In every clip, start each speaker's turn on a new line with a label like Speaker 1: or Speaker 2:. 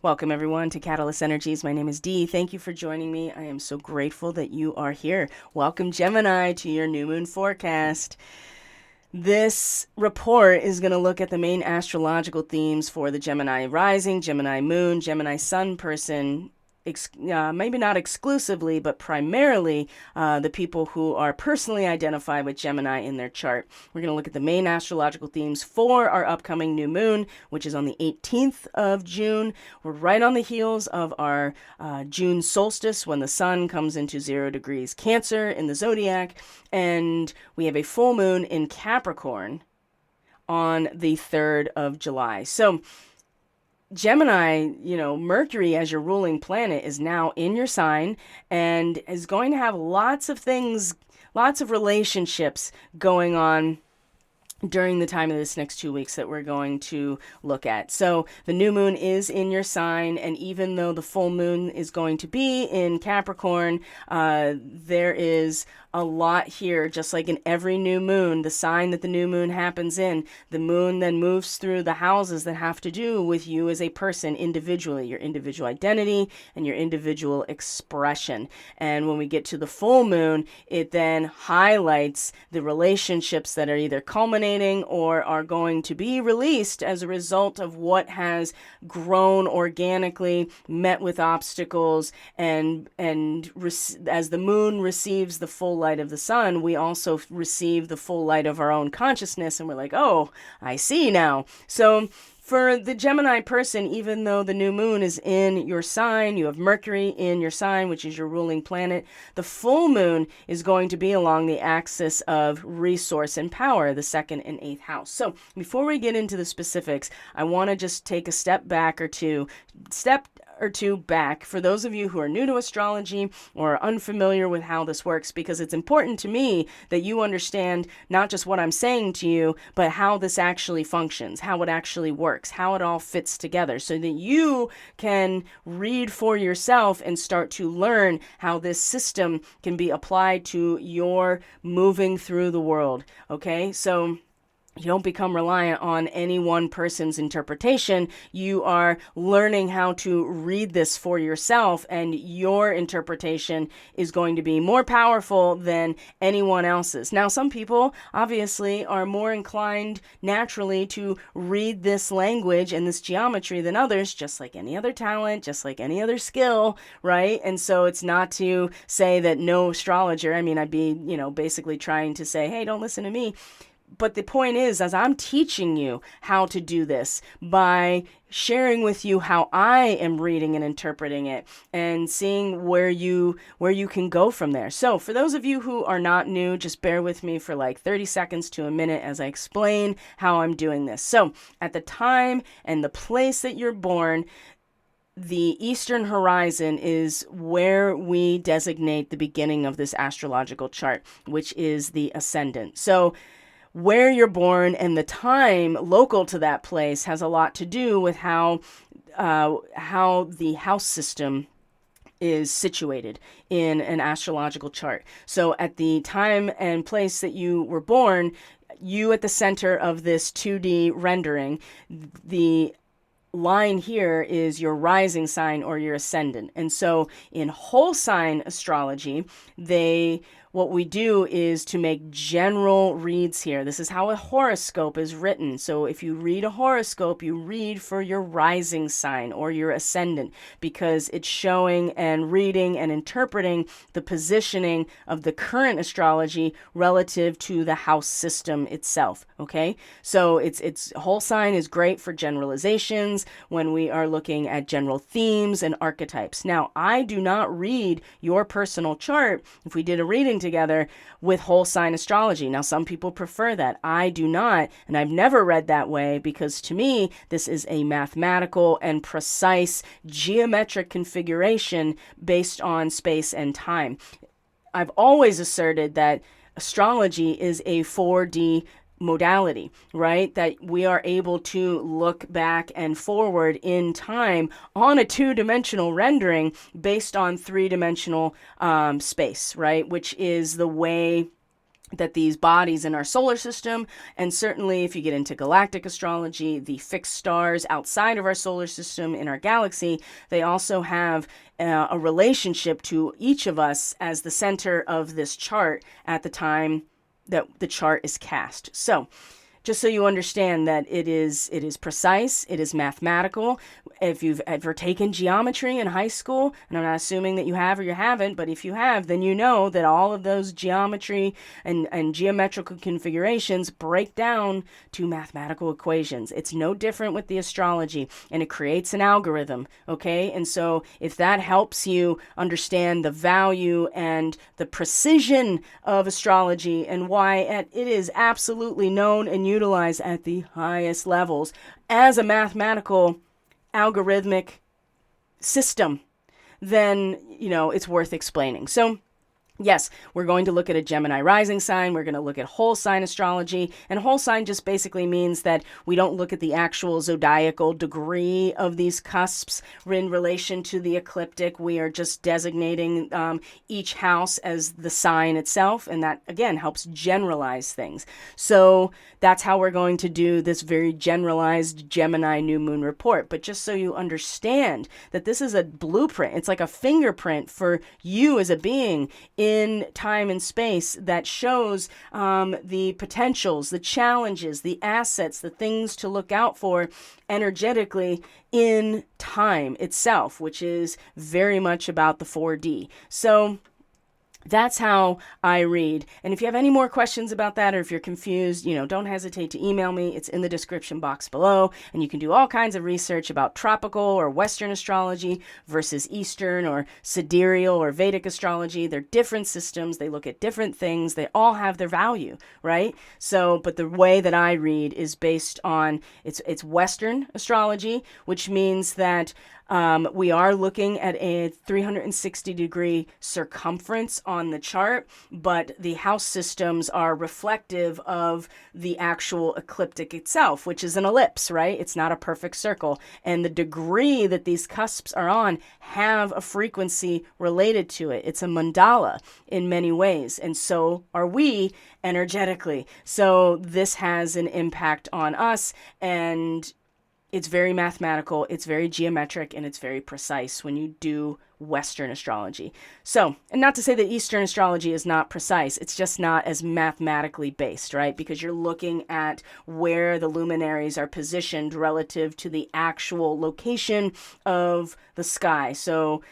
Speaker 1: Welcome, everyone, to Catalyst Energies. My name is Dee. Thank you for joining me. I am so grateful that you are here. Welcome, Gemini, to your new moon forecast. This report is going to look at the main astrological themes for the Gemini rising, Gemini moon, Gemini sun person, maybe not exclusively, but primarily the people who are personally identified with Gemini in their chart. We're going to look at the main astrological themes for our upcoming new moon, which is on the 18th of June. We're right on the heels of our June solstice when the sun comes into 0 degrees Cancer in the zodiac, and we have a full moon in Capricorn on the 3rd of July. So Gemini, Mercury as your ruling planet is now in your sign and is going to have lots of things, lots of relationships going on during the time of this next 2 weeks that we're going to look at. So the new moon is in your sign, and even though the full moon is going to be in Capricorn, there is a lot here. Just like in every new moon, the sign that the new moon happens in, the moon then moves through the houses that have to do with you as a person individually, your individual identity and your individual expression. And when we get to the full moon, it then highlights the relationships that are either culminating or are going to be released as a result of what has grown organically, met with obstacles, and as the moon receives the full light of the sun, we also receive the full light of our own consciousness, and we're like, oh, I see now. So for the Gemini person, even though the new moon is in your sign, you have Mercury in your sign, which is your ruling planet, the full moon is going to be along the axis of resource and power, the 2nd and 8th house. So before we get into the specifics, I want to just take a step or two back for those of you who are new to astrology or are unfamiliar with how this works, because it's important to me that you understand not just what I'm saying to you, but how this actually functions, how it actually works, how it all fits together, so that you can read for yourself and start to learn how this system can be applied to your moving through the world. Okay, so you don't become reliant on any one person's interpretation. You are learning how to read this for yourself, and your interpretation is going to be more powerful than anyone else's. Now, some people obviously are more inclined naturally to read this language and this geometry than others, just like any other talent, just like any other skill, right? And so it's not to say that no astrologer, I'd be, basically trying to say, hey, don't listen to me. But the point is, as I'm teaching you how to do this by sharing with you how I am reading and interpreting it and seeing where you can go from there. So for those of you who are not new, just bear with me for like 30 seconds to a minute as I explain how I'm doing this. So at the time and the place that you're born, the eastern horizon is where we designate the beginning of this astrological chart, which is the ascendant. So where you're born and the time local to that place has a lot to do with how the house system is situated in an astrological chart. So at the time and place that you were born, you at the center of this 2D rendering, the line here is your rising sign or your ascendant. And so in whole sign astrology, what we do is to make general reads here. This is how a horoscope is written. So if you read a horoscope, you read for your rising sign or your ascendant, because it's showing and reading and interpreting the positioning of the current astrology relative to the house system itself. Okay, so it's whole sign is great for generalizations when we are looking at general themes and archetypes. Now, I do not read your personal chart if we did a reading together with whole sign astrology. Now, some people prefer that. I do not, and I've never read that way, because to me, this is a mathematical and precise geometric configuration based on space and time. I've always asserted that astrology is a 4D modality, right? That we are able to look back and forward in time on a two-dimensional rendering based on three-dimensional space, right? Which is the way that these bodies in our solar system, and certainly if you get into galactic astrology, the fixed stars outside of our solar system in our galaxy, they also have a relationship to each of us as the center of this chart at the time that the chart is cast. So just so you understand that it is precise, it is mathematical. If you've ever taken geometry in high school, and I'm not assuming that you have or you haven't, but if you have, then you know that all of those geometry and geometrical configurations break down to mathematical equations. It's no different with the astrology, and it creates an algorithm, okay? And so if that helps you understand the value and the precision of astrology and why it is absolutely known and utilized at the highest levels as a mathematical algorithmic system, then, it's worth explaining. So yes, we're going to look at a Gemini rising sign. We're going to look at whole sign astrology. And whole sign just basically means that we don't look at the actual zodiacal degree of these cusps in relation to the ecliptic. We are just designating each house as the sign itself. And that, again, helps generalize things. So that's how we're going to do this very generalized Gemini new moon report. But just so you understand that this is a blueprint, it's like a fingerprint for you as a being in time and space that shows the potentials, the challenges, the assets, the things to look out for energetically in time itself, which is very much about the 4D. So that's how I read. And if you have any more questions about that, or if you're confused, don't hesitate to email me. It's in the description box below. And you can do all kinds of research about tropical or Western astrology versus Eastern or sidereal or Vedic astrology. They're different systems. They look at different things. They all have their value, right? So, but the way that I read is based on, it's Western astrology, which means that we are looking at a 360-degree circumference on the chart, but the house systems are reflective of the actual ecliptic itself, which is an ellipse, right? It's not a perfect circle. And the degree that these cusps are on have a frequency related to it. It's a mandala in many ways, and so are we energetically. So this has an impact on us, and it's very mathematical, it's very geometric, and it's very precise when you do Western astrology. So, and not to say that Eastern astrology is not precise, it's just not as mathematically based, right? Because you're looking at where the luminaries are positioned relative to the actual location of the sky. So,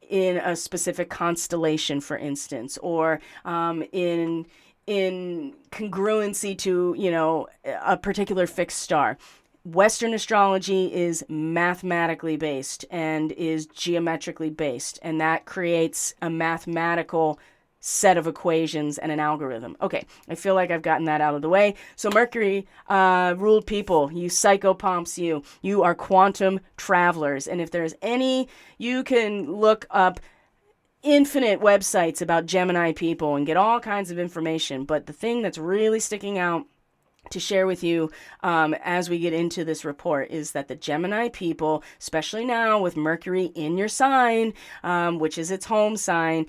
Speaker 1: in a specific constellation, for instance, or in congruency to, a particular fixed star. Western astrology is mathematically based and is geometrically based, and that creates a mathematical set of equations and an algorithm. Okay, I feel like I've gotten that out of the way. So Mercury ruled people, you psychopomps, you are quantum travelers, and if there's any, you can look up infinite websites about Gemini people and get all kinds of information, but the thing that's really sticking out to share with you as we get into this report is that the Gemini people, especially now with Mercury in your sign, which is its home sign,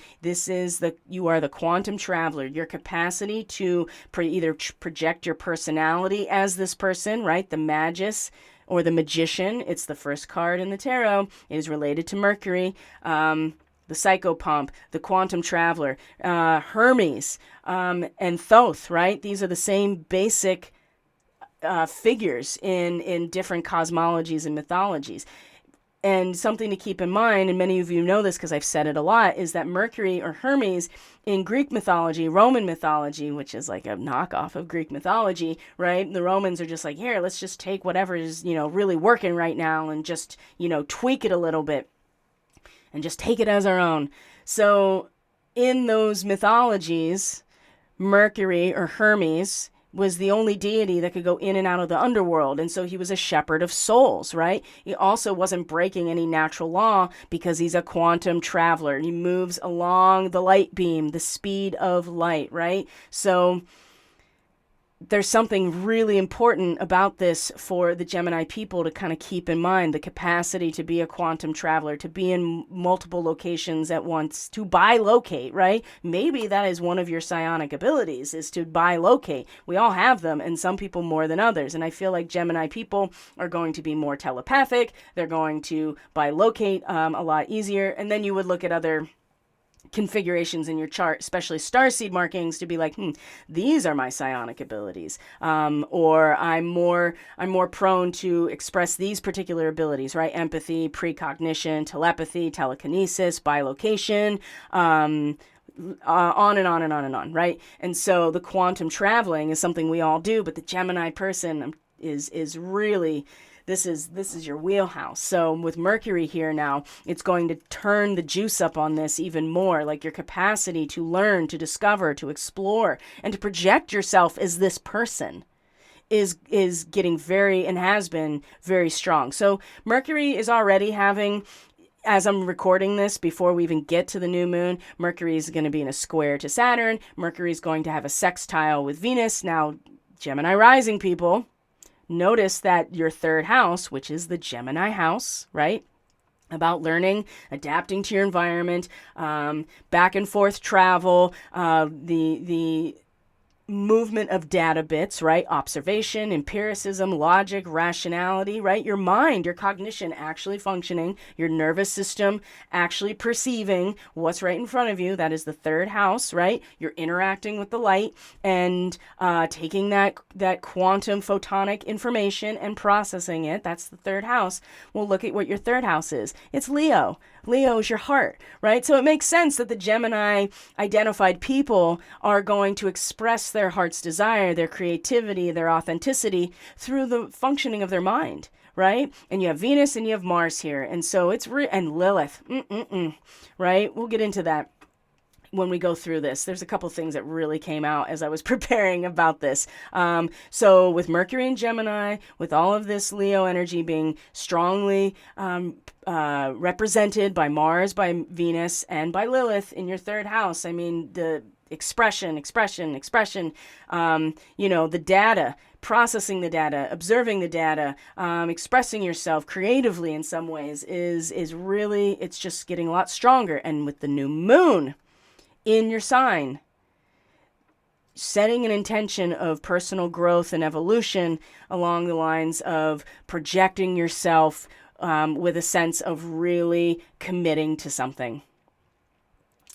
Speaker 1: you are the quantum traveler. Your capacity to either project your personality as this person, right? The magus or the magician. It's the first card in the tarot. It is related to Mercury. The psychopomp, the quantum traveler, Hermes, and Thoth, right? These are the same basic figures in different cosmologies and mythologies. And something to keep in mind, and many of you know this because I've said it a lot, is that Mercury or Hermes in Greek mythology, Roman mythology, which is like a knockoff of Greek mythology, right? The Romans are just like, here, let's just take whatever is, really working right now and just, tweak it a little bit and just take it as our own. So in those mythologies, Mercury or Hermes was the only deity that could go in and out of the underworld. And so he was a shepherd of souls, right? He also wasn't breaking any natural law because he's a quantum traveler. He moves along the light beam, the speed of light, right? So there's something really important about this for the Gemini people to kind of keep in mind: the capacity to be a quantum traveler, to be in multiple locations at once, to bilocate, right? Maybe that is one of your psionic abilities, is to bilocate. We all have them, and some people more than others. And I feel like Gemini people are going to be more telepathic. They're going to bilocate a lot easier. And then you would look at other configurations in your chart, especially starseed markings, to be like, these are my psionic abilities, or I'm more prone to express these particular abilities, right? Empathy, precognition, telepathy, telekinesis, bilocation, on and on and on and on, right? And so the quantum traveling is something we all do, but the Gemini person is really, this is your wheelhouse. So with Mercury here now, it's going to turn the juice up on this even more, like your capacity to learn, to discover, to explore, and to project yourself as this person is getting very, and has been very strong. So Mercury is already having, as I'm recording this, before we even get to the new moon, Mercury is going to be in a square to Saturn. Mercury is going to have a sextile with Venus. Now, Gemini rising people, notice that your third house, which is the Gemini house, right? About learning, adapting to your environment, back and forth travel, the movement of data bits, right? Observation, empiricism, logic, rationality, right? Your mind, your cognition actually functioning, your nervous system actually perceiving what's right in front of you. That is the third house, right? You're interacting with the light and taking that quantum photonic information and processing it. That's the third house. Well, look at what your third house is. It's Leo. Leo is your heart, right? So it makes sense that the Gemini identified people are going to express their heart's desire, their creativity, their authenticity through the functioning of their mind, right? And you have Venus and you have Mars here. And so it's, and Lilith, right? We'll get into that when we go through this. There's a couple things that really came out as I was preparing about this. So with Mercury and Gemini, with all of this Leo energy being strongly represented by Mars, by Venus, and by Lilith in your third house, I mean, the expression, the data, processing the data, observing the data, expressing yourself creatively in some ways is really, it's just getting a lot stronger. And with the new moon in your sign, setting an intention of personal growth and evolution along the lines of projecting yourself with a sense of really committing to something.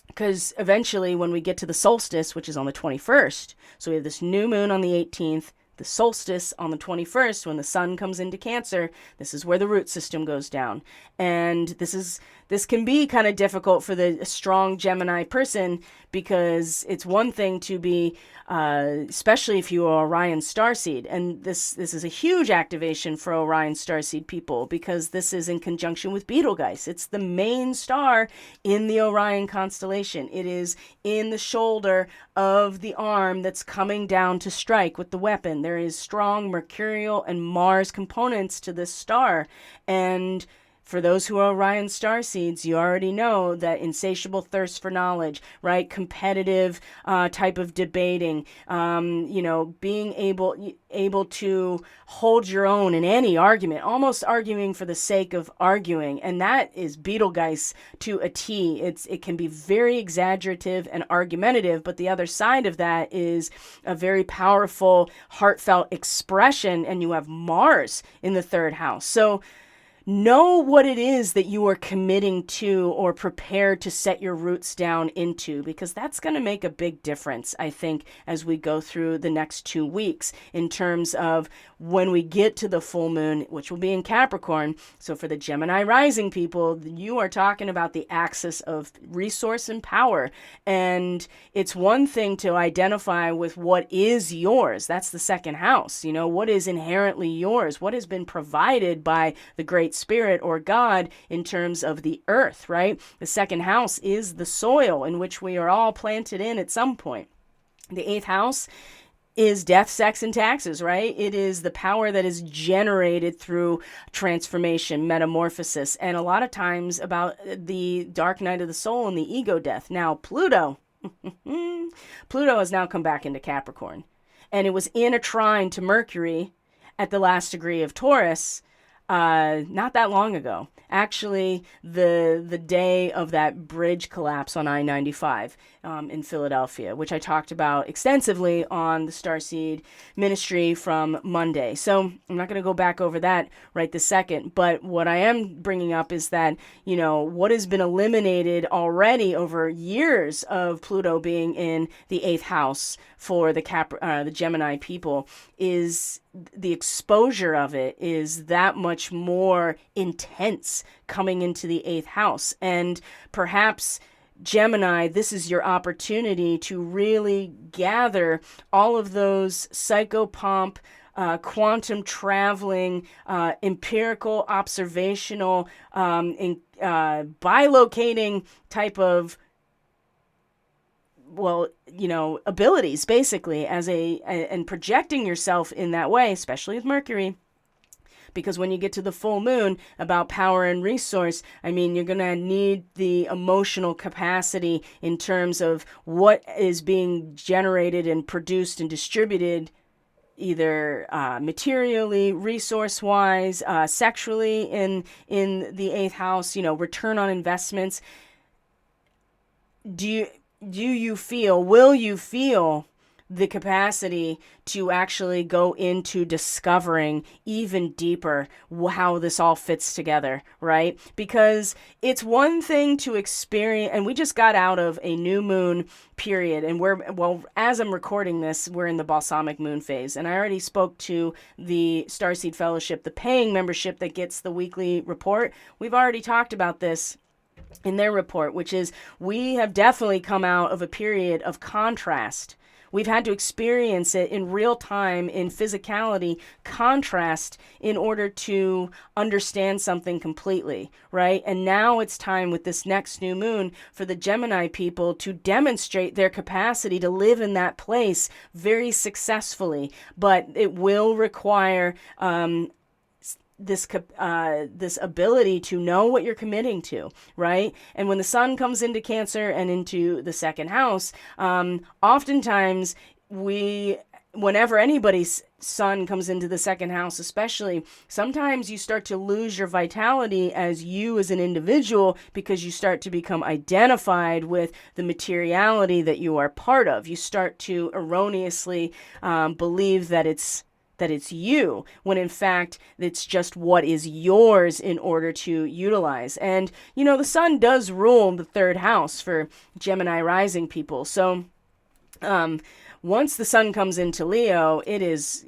Speaker 1: Because eventually when we get to the solstice, which is on the 21st, so we have this new moon on the 18th, the solstice on the 21st, when the sun comes into Cancer, this is where the root system goes down. And this can be kind of difficult for the strong Gemini person, because it's one thing to be, especially if you are Orion Starseed, and this is a huge activation for Orion Starseed people, because this is in conjunction with Betelgeuse. It's the main star in the Orion constellation. It is in the shoulder of the arm that's coming down to strike with the weapon. There is strong Mercurial and Mars components to this star, and for those who are Orion starseeds, you already know that insatiable thirst for knowledge, right? Competitive type of debating, being able to hold your own in any argument, almost arguing for the sake of arguing. And that is Betelgeuse to a T. It can be very exaggerative and argumentative, but the other side of that is a very powerful, heartfelt expression. And you have Mars in the third house. So know what it is that you are committing to or prepared to set your roots down into, because that's going to make a big difference, I think, as we go through the next 2 weeks in terms of when we get to the full moon, which will be in Capricorn. So for the Gemini rising people, you are talking about the axis of resource and power. And it's one thing to identify with what is yours. That's the second house. What is inherently yours? What has been provided by the Great Spirit or God in terms of the earth, right? The second house is the soil in which we are all planted in at some point. The eighth house is death, sex, and taxes, right? It is the power that is generated through transformation, metamorphosis, and a lot of times about the dark night of the soul and the ego death. Now, Pluto has now come back into Capricorn. and it was in a trine to Mercury at the last degree of Taurus, not that long ago. Actually, the day of that bridge collapse on I-95 in Philadelphia, which I talked about extensively on the Starseed ministry from Monday. So I'm not going to go back over that right this second. But what I am bringing up is that, what has been eliminated already over years of Pluto being in the 8th house for the Gemini people is the exposure of it is that much more intense coming into the 8th house. And perhaps Gemini, this is your opportunity to really gather all of those psychopomp, quantum traveling, empirical, observational, bilocating type of abilities, basically, and projecting yourself in that way, especially with Mercury. Because when you get to the full moon about power and resource, you're going to need the emotional capacity in terms of what is being generated and produced and distributed, either materially, resource-wise, sexually in the 8th house, return on investments. Will you feel the capacity to actually go into discovering even deeper how this all fits together, right? Because it's one thing to experience, and we just got out of a new moon period, and as I'm recording this, we're in the balsamic moon phase, and I already spoke to the Starseed Fellowship, the paying membership that gets the weekly report. We've already talked about this in their report, which is we have definitely come out of a period of contrast. We've had to experience it in real time, in physicality, contrast, in order to understand something completely, right? And now it's time with this next new moon for the Gemini people to demonstrate their capacity to live in that place very successfully. But it will require this ability to know what you're committing to, right? And when the sun comes into Cancer and into the 2nd house, oftentimes whenever anybody's sun comes into the 2nd house, especially, sometimes you start to lose your vitality as you as an individual because you start to become identified with the materiality that you are part of. You start to erroneously believe that it's you, when in fact it's just what is yours in order to utilize. And, the sun does rule the 3rd house for Gemini rising people. So once the sun comes into Leo, it is,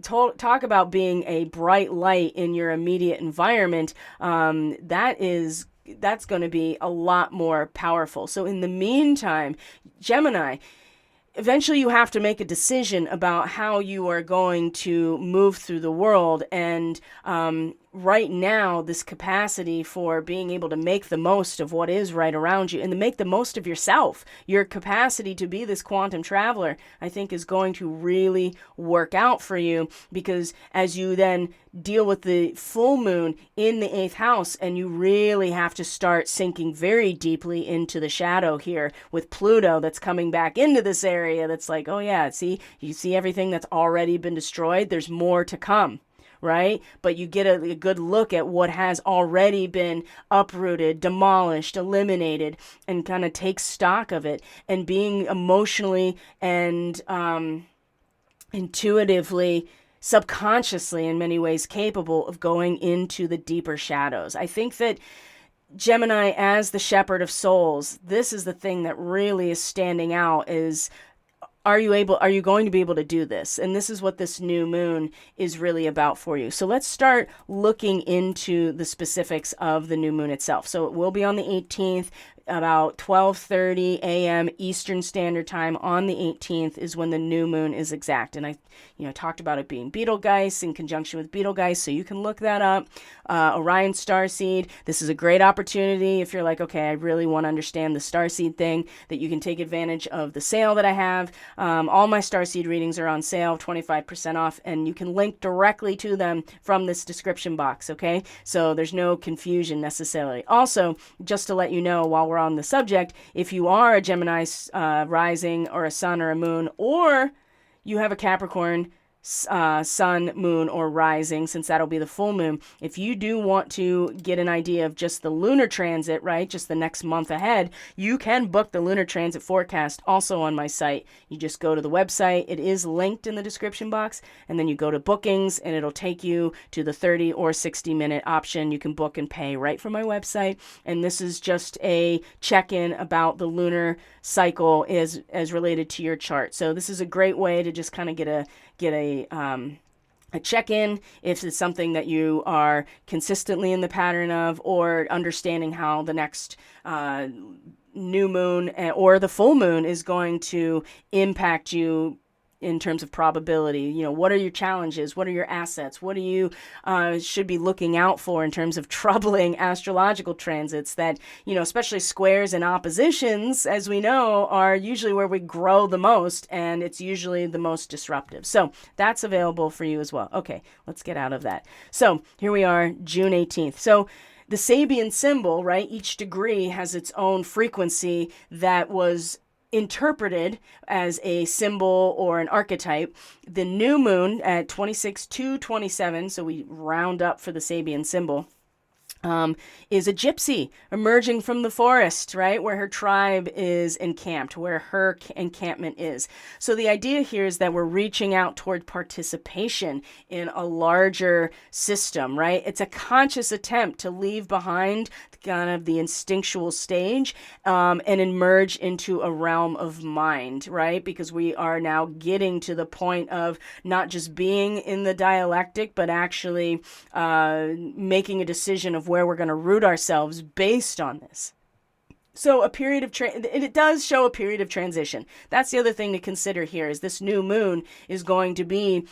Speaker 1: talk about being a bright light in your immediate environment. That's going to be a lot more powerful. So in the meantime, Gemini, eventually you have to make a decision about how you are going to move through the world. And right now, this capacity for being able to make the most of what is right around you and to make the most of yourself, your capacity to be this quantum traveler, I think is going to really work out for you, because as you then deal with the full moon in the 8th house, and you really have to start sinking very deeply into the shadow here with Pluto that's coming back into this area that's like, oh yeah, you see everything that's already been destroyed? There's more to come. Right? But you get a good look at what has already been uprooted, demolished, eliminated, and kind of take stock of it, and being emotionally and intuitively, subconsciously in many ways capable of going into the deeper shadows. I think that Gemini, as the shepherd of souls, this is the thing that really is standing out is, are you going to be able to do this? And this is what this new moon is really about for you. So let's start looking into the specifics of the new moon itself. So it will be on the 18th. About 12:30 a.m. Eastern Standard Time on the 18th is when the new moon is exact. And I talked about it being Betelgeuse in conjunction with Betelgeuse, so you can look that up. Orion Starseed. This is a great opportunity if you're like, okay, I really want to understand the Starseed thing, that you can take advantage of the sale that I have. All my Starseed readings are on sale, 25% off, and you can link directly to them from this description box, okay? So there's no confusion necessarily. Also, just to let you know, while we're we're on the subject, if you are a Gemini rising or a sun or a moon, or you have a Capricorn sun, moon, or rising, since that'll be the full moon. If you do want to get an idea of just the lunar transit, right, just the next month ahead, you can book the lunar transit forecast also on my site. You just go to the website. It is linked in the description box, and then you go to bookings, and it'll take you to the 30 or 60-minute option. You can book and pay right from my website, and this is just a check-in about the lunar cycle as related to your chart. So this is a great way to just kind of get a check-in if it's something that you are consistently in the pattern of, or understanding how the next new moon or the full moon is going to impact you in terms of probability. You know, what are your challenges? What are your assets? What do you should be looking out for in terms of troubling astrological transits that, you know, especially squares and oppositions, as we know, are usually where we grow the most, and it's usually the most disruptive. So that's available for you as well. Okay, let's get out of that. So here we are, June 18th. So the Sabian symbol, right? Each degree has its own frequency that was interpreted as a symbol or an archetype. The new moon at 26/2/27, so we round up for the Sabian symbol, is a gypsy emerging from the forest, right, where her tribe is encamped, where her encampment is. So the idea here is that we're reaching out toward participation in a larger system, right? It's a conscious attempt to leave behind kind of the instinctual stage and emerge into a realm of mind, right? Because we are now getting to the point of not just being in the dialectic, but actually making a decision of where we're going to root ourselves based on this. So a period of it does show a period of transition. That's the other thing to consider here, is this new moon is going to be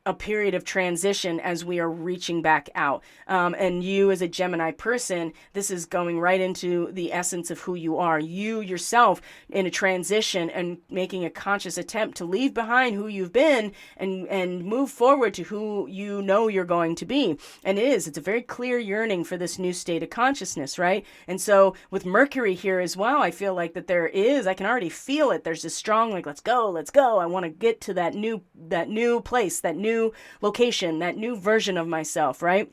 Speaker 1: a period of transition as we are reaching back out. And you as a Gemini person, this is going right into the essence of who you are. You yourself in a transition and making a conscious attempt to leave behind who you've been and move forward to who you know you're going to be. And it's a very clear yearning for this new state of consciousness, right? And so with Mercury here as well, I feel like that I can already feel it. There's this strong, like, let's go. I want to get to that new place, that new location, that new version of myself, right?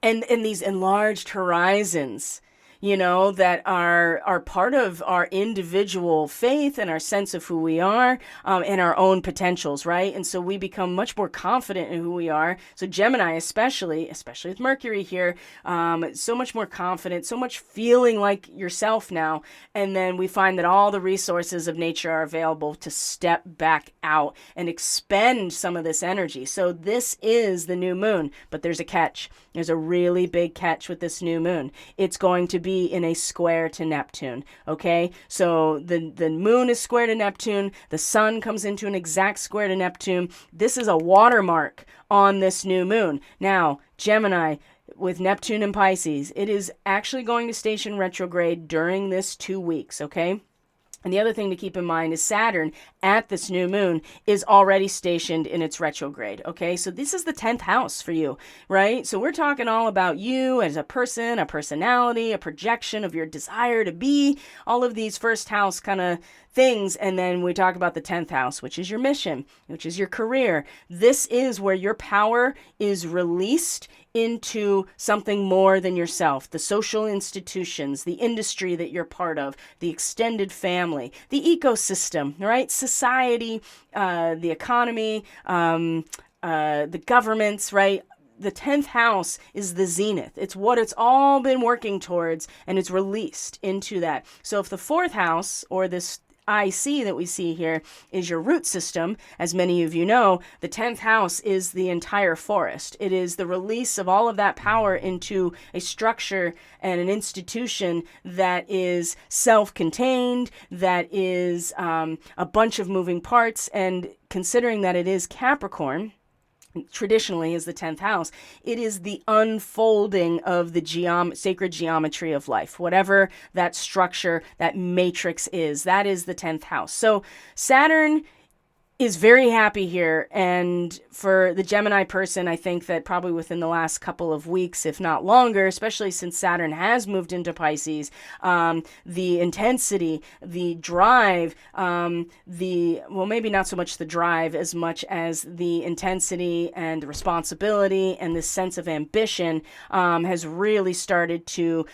Speaker 1: And these enlarged horizons, you know, that are part of our individual faith and our sense of who we are, and our own potentials, right? And so we become much more confident in who we are. So Gemini, especially with Mercury here, so much more confident, so much feeling like yourself now. And then we find that all the resources of nature are available to step back out and expend some of this energy. So this is the new moon, but there's a catch. There's a really big catch with this new moon. It's going to be in a square to Neptune, okay? So the moon is square to Neptune. The sun comes into an exact square to Neptune. This is a watermark on this new moon. Now, Gemini, with Neptune and Pisces, it is actually going to station retrograde during this 2 weeks, okay? And the other thing to keep in mind is Saturn at this new moon is already stationed in its retrograde, okay? So this is the 10th house for you, right? So we're talking all about you as a person, a personality, a projection of your desire to be, all of these first house kind of things. And then we talk about the 10th house, which is your mission, which is your career. This is where your power is released into something more than yourself. The social institutions, the industry that you're part of, the extended family, the ecosystem, right? Society, the economy, the governments, right? The 10th house is the zenith. It's what it's all been working towards, and it's released into that. So if the 4th house, or this IC that we see here, is your root system, as many of you know, the 10th house is the entire forest. It is the release of all of that power into a structure and an institution that is self-contained, that is a bunch of moving parts. And considering that it is Capricorn, traditionally is the 10th house, it is the unfolding of the sacred geometry of life. Whatever that structure, that matrix is, that is the 10th house. So Saturn is very happy here. And for the Gemini person, I think that probably within the last couple of weeks, if not longer, especially since Saturn has moved into Pisces, the intensity, the drive, well, maybe not so much the drive as much as the intensity and responsibility and this sense of ambition has really started to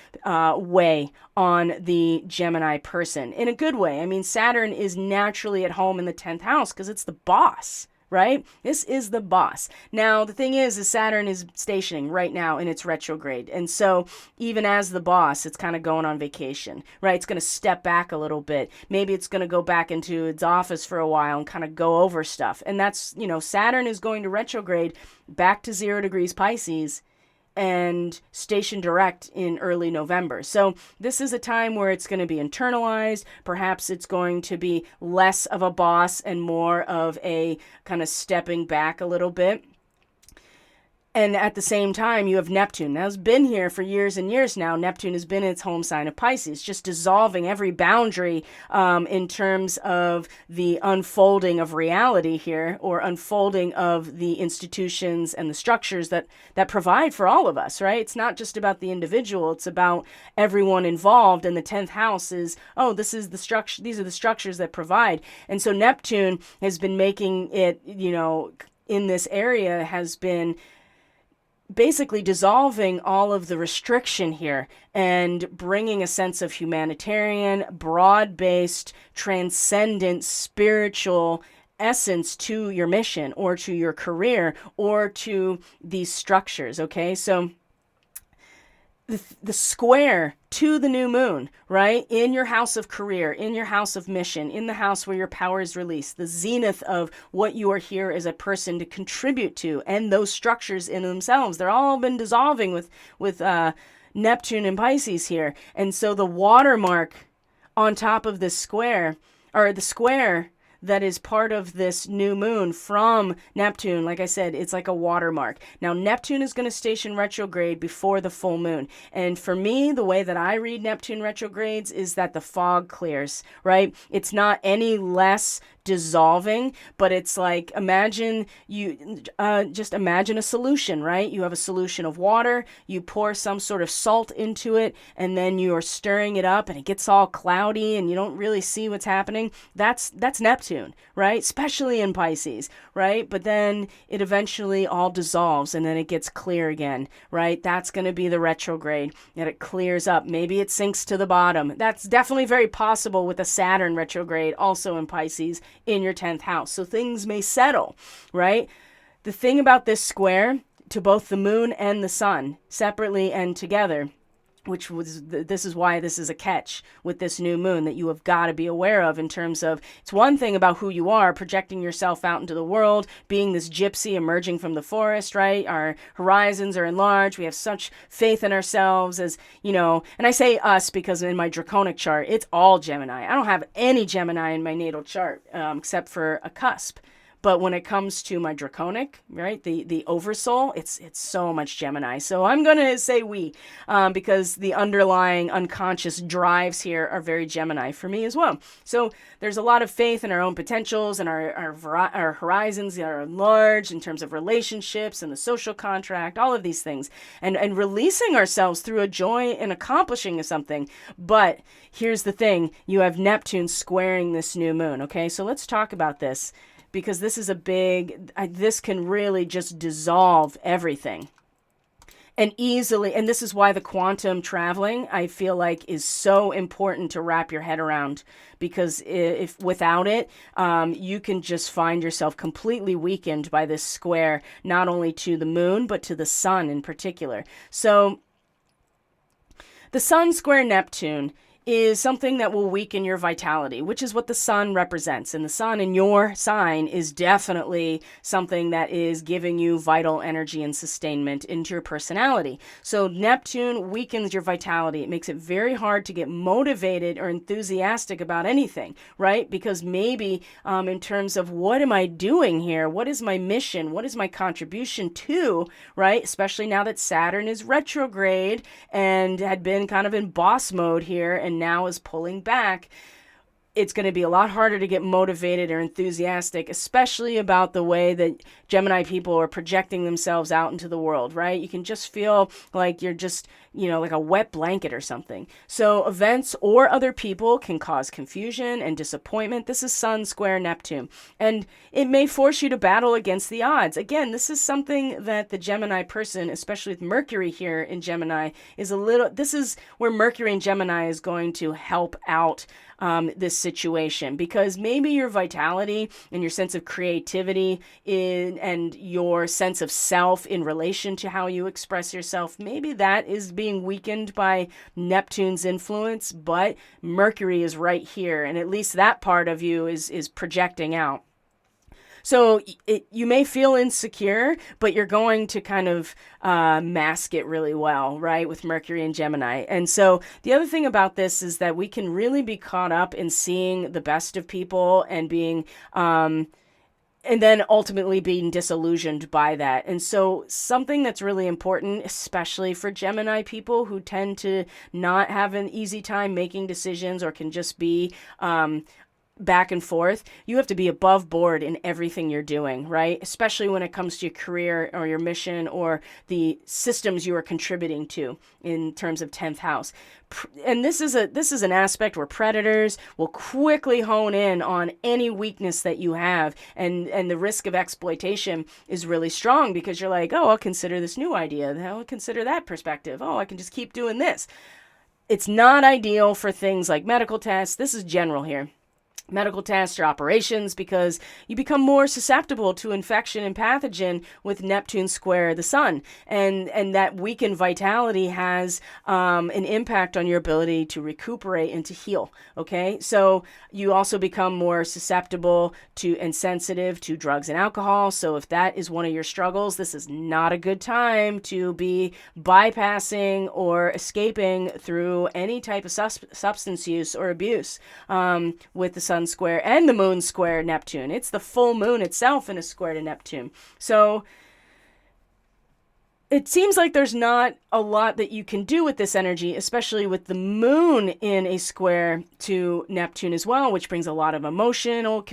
Speaker 1: weigh on the Gemini person in a good way. I mean, Saturn is naturally at home in the 10th house because it's the boss, right? This is the boss. Now, the thing is Saturn is stationing right now in its retrograde. And so even as the boss, it's kind of going on vacation, right? It's going to step back a little bit. Maybe it's going to go back into its office for a while and kind of go over stuff. And that's, Saturn is going to retrograde back to 0 degrees Pisces and station direct in early November. So this is a time where it's going to be internalized. Perhaps it's going to be less of a boss and more of a kind of stepping back a little bit. And at the same time, you have Neptune. Now, it's been here for years and years now. Neptune has been its home sign of Pisces, just dissolving every boundary in terms of the unfolding of reality here, or unfolding of the institutions and the structures that provide for all of us, right? It's not just about the individual. It's about everyone involved. And the 10th house is, this is the structure. These are the structures that provide. And so Neptune has been making it, in this area has been basically dissolving all of the restriction here and bringing a sense of humanitarian, broad-based, transcendent, spiritual essence to your mission or to your career or to these structures, okay? So the square to the new moon, right? In your house of career, in your house of mission, in the house where your power is released, the zenith of what you are here as a person to contribute to, and those structures in themselves, they're all been dissolving with Neptune and Pisces here. And so the watermark on top of this square, or the square that is part of this new moon from Neptune, like I said, it's like a watermark. Now, Neptune is going to station retrograde before the full moon. And for me, the way that I read Neptune retrogrades is that the fog clears, right? It's not any less dissolving, but it's like, imagine a solution, right? You have a solution of water, you pour some sort of salt into it, and then you are stirring it up and it gets all cloudy and you don't really see what's happening. That's Neptune, right? Especially in Pisces, right? But then it eventually all dissolves and then it gets clear again, right? That's going to be the retrograde, that it clears up. Maybe it sinks to the bottom. That's definitely very possible with a Saturn retrograde also in Pisces in your 10th house. So things may settle, right? The thing about this square to both the moon and the sun, separately and together, this is why this is a catch with this new moon that you have got to be aware of, in terms of, it's one thing about who you are, projecting yourself out into the world, being this gypsy emerging from the forest, right? Our horizons are enlarged. We have such faith in ourselves as, and I say us because in my draconic chart, it's all Gemini. I don't have any Gemini in my natal chart except for a cusp. But when it comes to my draconic, right, the oversoul, it's so much Gemini. So I'm going to say we, because the underlying unconscious drives here are very Gemini for me as well. So there's a lot of faith in our own potentials and our horizons that are enlarged in terms of relationships and the social contract, all of these things, and releasing ourselves through a joy in accomplishing something. But here's the thing, you have Neptune squaring this new moon, okay? So let's talk about this, because this is this can really just dissolve everything. And easily, and this is why the quantum traveling, I feel like, is so important to wrap your head around, because if without it, you can just find yourself completely weakened by this square, not only to the moon, but to the sun in particular. So the sun square Neptune is something that will weaken your vitality, which is what the sun represents. And the sun in your sign is definitely something that is giving you vital energy and sustainment into your personality. So Neptune weakens your vitality. It makes it very hard to get motivated or enthusiastic about anything, right? Because maybe in terms of, what am I doing here? What is my mission? What is my contribution to, right? Especially now that Saturn is retrograde and had been kind of in boss mode here and now is pulling back. it's going to be a lot harder to get motivated or enthusiastic, especially about the way that Gemini people are projecting themselves out into the world, right? You can just feel like you're just, like a wet blanket or something. So events or other people can cause confusion and disappointment. This is Sun square Neptune, and it may force you to battle against the odds. Again, this is something that the Gemini person, especially with Mercury here in Gemini, this is where Mercury in Gemini is going to help out this situation, because maybe your vitality and your sense of creativity and your sense of self in relation to how you express yourself, maybe that is being weakened by Neptune's influence, but Mercury is right here, and at least that part of you is projecting out. So you may feel insecure, but you're going to kind of mask it really well, right, with Mercury and Gemini. And so the other thing about this is that we can really be caught up in seeing the best of people and being and then ultimately being disillusioned by that. And so something that's really important, especially for Gemini people who tend to not have an easy time making decisions or can just be back and forth, you have to be above board in everything you're doing, right? Especially when it comes to your career or your mission or the systems you are contributing to in terms of 10th house. And this is an aspect where predators will quickly hone in on any weakness that you have, and the risk of exploitation is really strong, because you're like, oh, I'll consider this new idea, I'll consider that perspective, oh, I can just keep doing this. It's not ideal for things like medical tests. This is general here. Medical tests or operations, because you become more susceptible to infection and pathogen with Neptune square the sun, and that weakened vitality has an impact on your ability to recuperate and to heal. Okay, so you also become more susceptible to and sensitive to drugs and alcohol. So if that is one of your struggles, this is not a good time to be bypassing or escaping through any type of substance use or abuse with the sun square and the moon square Neptune. It's the full moon itself in a square to Neptune. So it seems like there's not a lot that you can do with this energy, especially with the moon in a square to Neptune as well, which brings a lot of emotional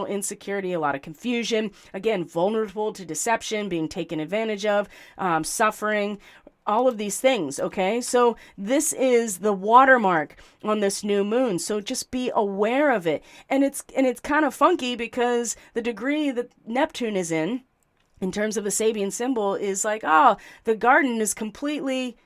Speaker 1: insecurity, a lot of confusion. Again, vulnerable to deception, being taken advantage of, suffering, all of these things, okay? So this is the watermark on this new moon. So just be aware of it. And it's kind of funky, because the degree that Neptune is in terms of the Sabian symbol, is like, oh, the garden is completely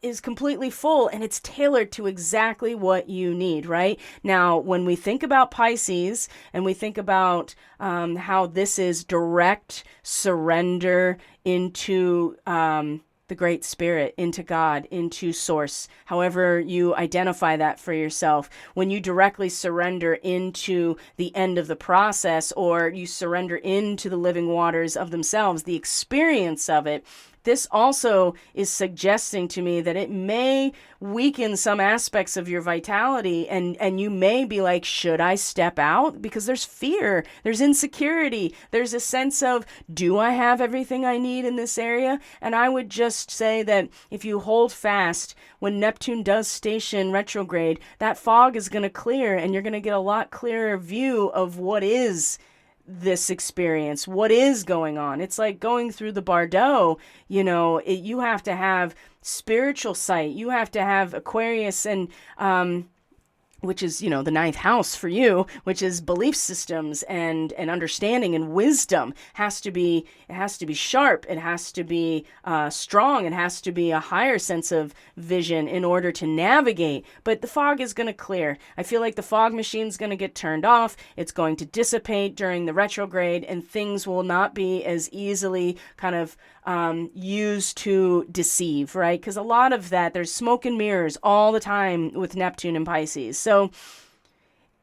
Speaker 1: full, and it's tailored to exactly what you need, right? Now, when we think about Pisces and we think about how this is direct surrender into the Great Spirit, into God, into Source, however you identify that for yourself. When you directly surrender into the end of the process, or you surrender into the living waters of themselves, the experience of it, this also is suggesting to me that it may weaken some aspects of your vitality, and you may be like, should I step out? Because there's fear, there's insecurity, there's a sense of, do I have everything I need in this area? And I would just say that if you hold fast, when Neptune does station retrograde, that fog is going to clear, and you're going to get a lot clearer view of what is this experience, what is going on. It's like going through the Bardo, you have to have spiritual sight. You have to have Aquarius and which is, the ninth house for you, which is belief systems and understanding and wisdom. It has to be sharp. It has to be strong. It has to be a higher sense of vision in order to navigate. But the fog is going to clear. I feel like the fog machine is going to get turned off. It's going to dissipate during the retrograde, and things will not be as easily kind of used to deceive, right? Because a lot of that, there's smoke and mirrors all the time with Neptune and Pisces. So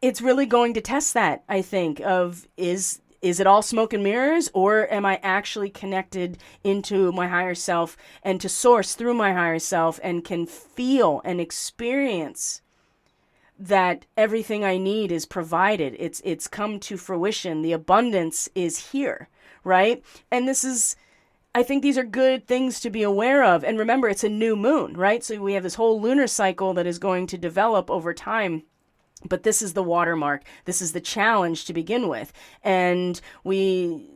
Speaker 1: it's really going to test that, I think, of is it all smoke and mirrors, or am I actually connected into my higher self and to Source through my higher self, and can feel and experience that everything I need is provided. It's come to fruition. The abundance is here, right? And I think these are good things to be aware of. And remember, it's a new moon, right? So we have this whole lunar cycle that is going to develop over time But this is the watermark. This is the challenge to begin with. And we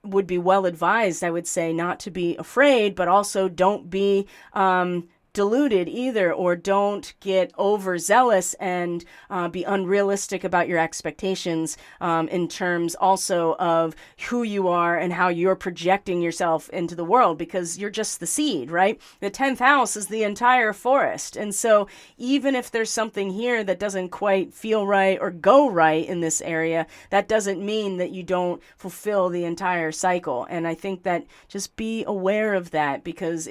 Speaker 1: would be well advised, I would say, not to be afraid, but also don't be deluded either, or don't get overzealous and be unrealistic about your expectations in terms also of who you are and how you're projecting yourself into the world, because you're just the seed, right? The 10th house is the entire forest. And so even if there's something here that doesn't quite feel right or go right in this area, that doesn't mean that you don't fulfill the entire cycle. And I think that just be aware of that, because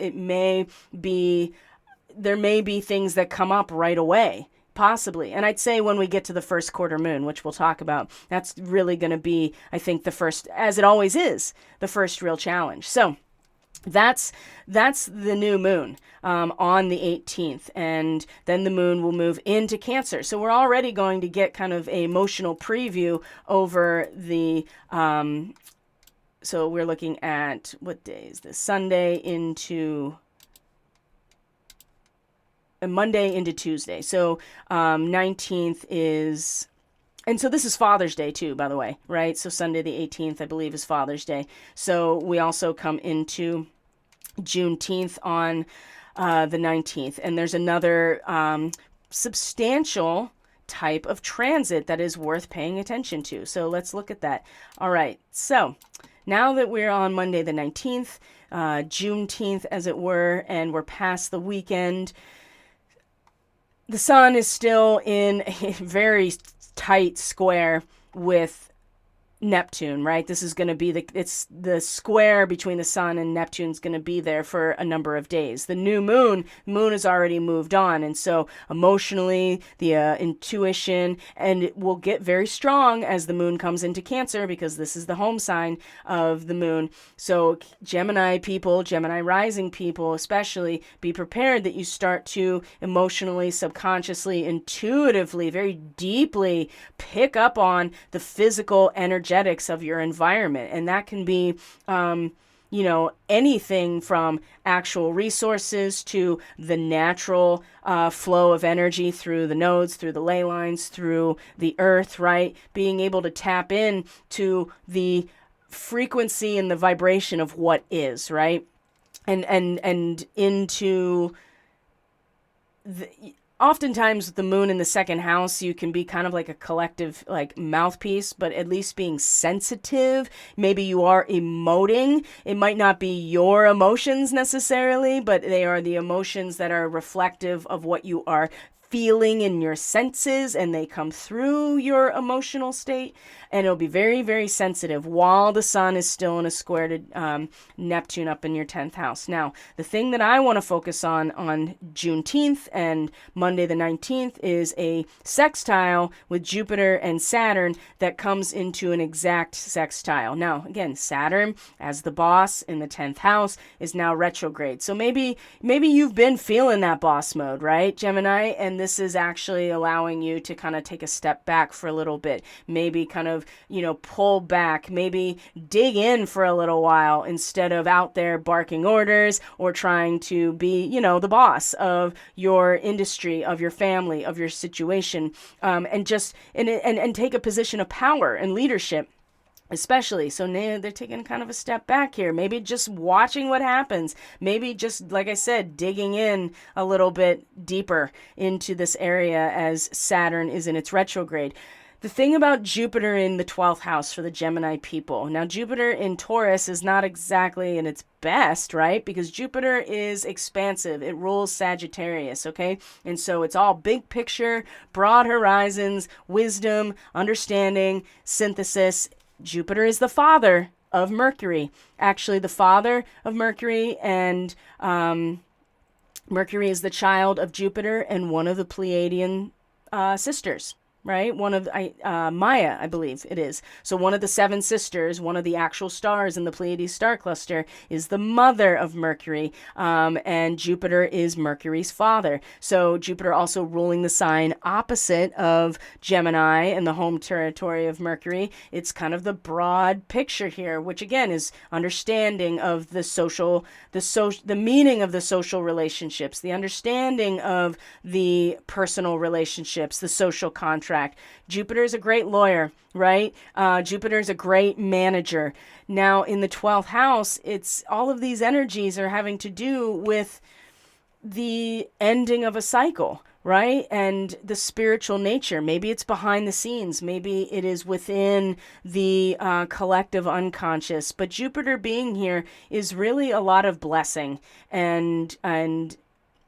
Speaker 1: there may be things that come up right away, possibly. And I'd say when we get to the first quarter moon, which we'll talk about, that's really going to be, I think, the first, as it always is, the first real challenge. So that's the new moon on the 18th, and then the moon will move into Cancer. So we're already going to get kind of an emotional preview over the so we're looking at, what day is this? Sunday into Monday into Tuesday. So 19th is, and so this is Father's Day too, by the way, right? So Sunday the 18th, I believe, is Father's Day. So we also come into Juneteenth on the 19th. And there's another substantial type of transit that is worth paying attention to. So let's look at that. All right. So now that we're on Monday the 19th, Juneteenth, as it were, and we're past the weekend, the sun is still in a very tight square with Neptune, right? This is going to be it's the square between the sun and Neptune's going to be there for a number of days. The new moon has already moved on. And so emotionally, the intuition, and it will get very strong as the moon comes into Cancer, because this is the home sign of the moon. So Gemini people, Gemini rising people especially, be prepared that you start to emotionally, subconsciously, intuitively, very deeply pick up on the physical energetics of your environment. And that can be anything from actual resources to the natural flow of energy through the nodes, through the ley lines, through the earth, right? Being able to tap in to the frequency and the vibration of what is, right? And into the, oftentimes with the moon in the second house, you can be kind of like a collective like mouthpiece, but at least being sensitive. Maybe you are emoting. It might not be your emotions necessarily, but they are the emotions that are reflective of what you are feeling in your senses, and they come through your emotional state, and it'll be very, very sensitive while the sun is still in a square to Neptune up in your 10th house. Now, the thing that I want to focus on Juneteenth and Monday the 19th is a sextile with Jupiter and Saturn that comes into an exact sextile. Now, again, Saturn as the boss in the 10th house is now retrograde. So maybe you've been feeling that boss mode, right, Gemini? And this is actually allowing you to kind of take a step back for a little bit, maybe kind of, pull back, maybe dig in for a little while instead of out there barking orders or trying to be, the boss of your industry, of your family, of your situation, and take a position of power and leadership. Especially. So now they're taking kind of a step back here. Maybe just watching what happens. Maybe just, like I said, digging in a little bit deeper into this area as Saturn is in its retrograde. The thing about Jupiter in the 12th house for the Gemini people. Now, Jupiter in Taurus is not exactly in its best, right? Because Jupiter is expansive. It rules Sagittarius, okay? And so it's all big picture, broad horizons, wisdom, understanding, synthesis. Jupiter is the father of Mercury, actually the father of Mercury, and Mercury is the child of Jupiter and one of the Pleiadian sisters. right? One of Maya, I believe it is. So one of the seven sisters, one of the actual stars in the Pleiades star cluster, is the mother of Mercury, and Jupiter is Mercury's father. So Jupiter also ruling the sign opposite of Gemini and the home territory of Mercury. It's kind of the broad picture here, which again is understanding of the meaning of the social relationships, the understanding of the personal relationships, the social contract. Jupiter is a great lawyer, right? Jupiter is a great manager. Now, in the 12th house, it's all of these energies are having to do with the ending of a cycle, right? And the spiritual nature. Maybe it's behind the scenes. Maybe it is within the collective unconscious. But Jupiter being here is really a lot of blessing and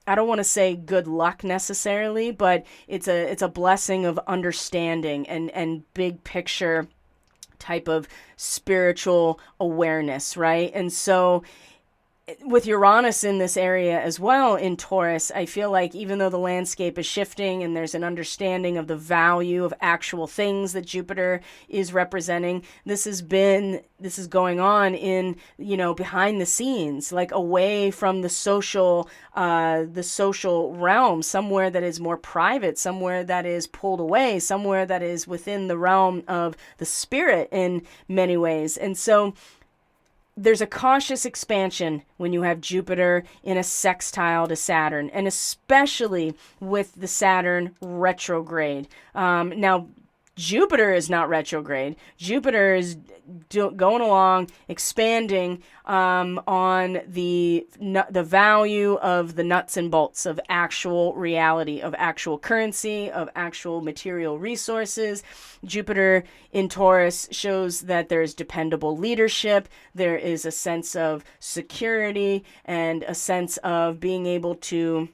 Speaker 1: I don't want to say good luck necessarily, but it's a blessing of understanding and big picture type of spiritual awareness, right? And so with Uranus in this area as well in Taurus, I feel like even though the landscape is shifting and there's an understanding of the value of actual things that Jupiter is representing, this is going on in, behind the scenes, like away from the social realm, somewhere that is more private, somewhere that is pulled away, somewhere that is within the realm of the spirit in many ways. And so there's a cautious expansion when you have Jupiter in a sextile to Saturn, and especially with the Saturn retrograde. Now, Jupiter is not retrograde. Jupiter is going along, expanding on the value of the nuts and bolts of actual reality, of actual currency, of actual material resources. Jupiter in Taurus shows that there's dependable leadership. There is a sense of security and a sense of being able to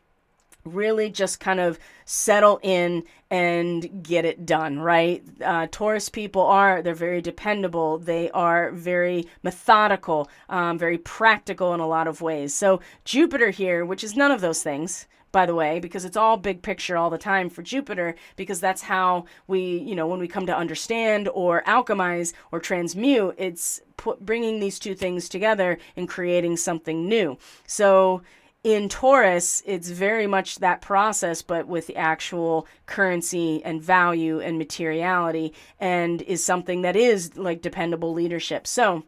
Speaker 1: really just kind of settle in and get it done, right? Taurus people they're very dependable. They are very methodical, very practical in a lot of ways. So Jupiter here, which is none of those things, by the way, because it's all big picture all the time for Jupiter, because that's how we, when we come to understand or alchemize or transmute, it's bringing these two things together and creating something new. So in Taurus, it's very much that process, but with the actual currency and value and materiality, and is something that is like dependable leadership. So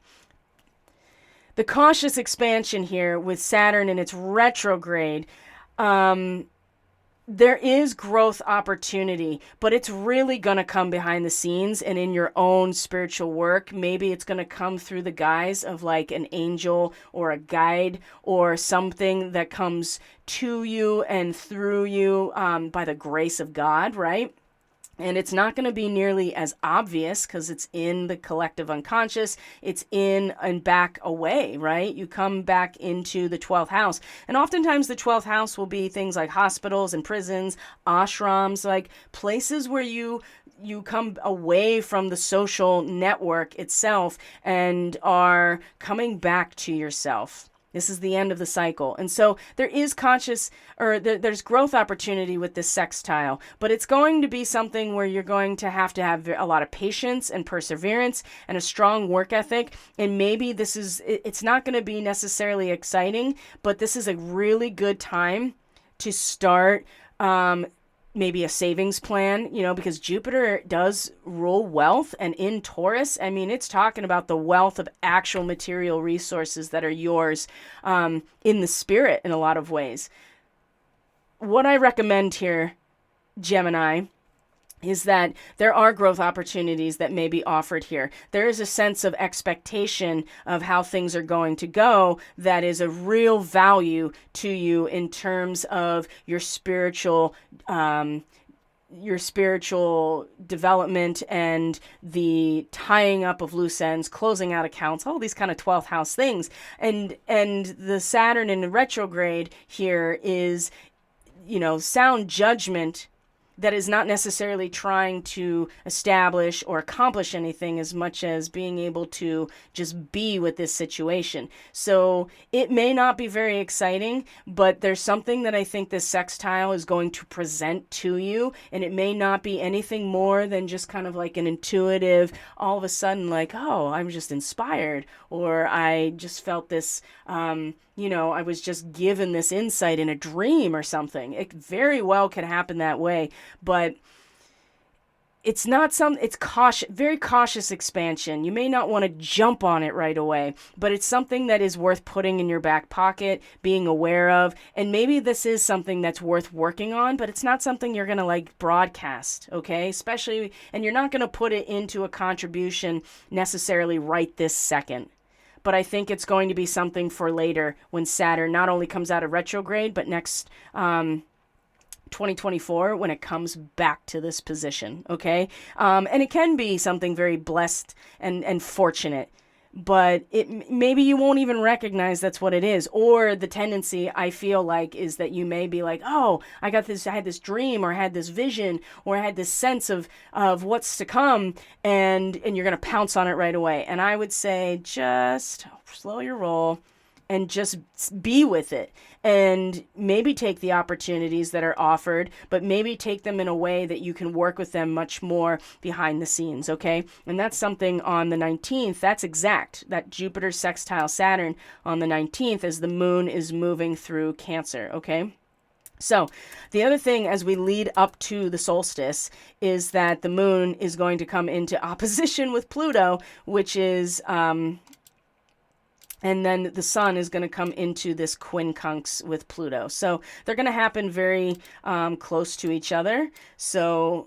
Speaker 1: the cautious expansion here with Saturn in its retrograde, there is growth opportunity, but it's really going to come behind the scenes and in your own spiritual work. Maybe it's going to come through the guise of like an angel or a guide or something that comes to you and through you by the grace of God, right? And it's not going to be nearly as obvious because it's in the collective unconscious. It's in and back away, right? You come back into the 12th house. And oftentimes the 12th house will be things like hospitals and prisons, ashrams, like places where you come away from the social network itself and are coming back to yourself. This is the end of the cycle. And so there is there's growth opportunity with this sextile, but it's going to be something where you're going to have a lot of patience and perseverance and a strong work ethic. And maybe it's not going to be necessarily exciting, but this is a really good time to start maybe a savings plan, because Jupiter does rule wealth. And in Taurus, I mean, it's talking about the wealth of actual material resources that are yours in the spirit in a lot of ways. What I recommend here, Gemini, is that there are growth opportunities that may be offered here. There is a sense of expectation of how things are going to go that is a real value to you in terms of your spiritual development and the tying up of loose ends, closing out accounts, all these kind of 12th house things. And the Saturn in retrograde here is, sound judgment that is not necessarily trying to establish or accomplish anything as much as being able to just be with this situation. So it may not be very exciting, but there's something that I think this sextile is going to present to you, and it may not be anything more than just kind of like an intuitive, all of a sudden like, oh, I'm just inspired, or I just felt this, I was just given this insight in a dream or something. It very well could happen that way, but it's not it's very cautious expansion. You may not want to jump on it right away, but it's something that is worth putting in your back pocket, being aware of, and maybe this is something that's worth working on, but it's not something you're going to like broadcast, okay? Especially, and you're not going to put it into a contribution necessarily right this second. But I think it's going to be something for later when Saturn not only comes out of retrograde, but next 2024 when it comes back to this position, okay? And it can be something very blessed and fortunate, but maybe you won't even recognize that's what it is. Or the tendency, I feel like, is that you may be like, oh, I had this dream, or I had this vision, or I had this sense of what's to come, and you're going to pounce on it right away. And I would say just slow your roll and just be with it, and maybe take the opportunities that are offered, but maybe take them in a way that you can work with them much more behind the scenes, okay? And that's something on the 19th, that's exact, that Jupiter sextile Saturn on the 19th as the moon is moving through Cancer, okay? So the other thing as we lead up to the solstice is that the moon is going to come into opposition with Pluto, which is... and then the sun is going to come into this quincunx with Pluto. So they're going to happen very close to each other. So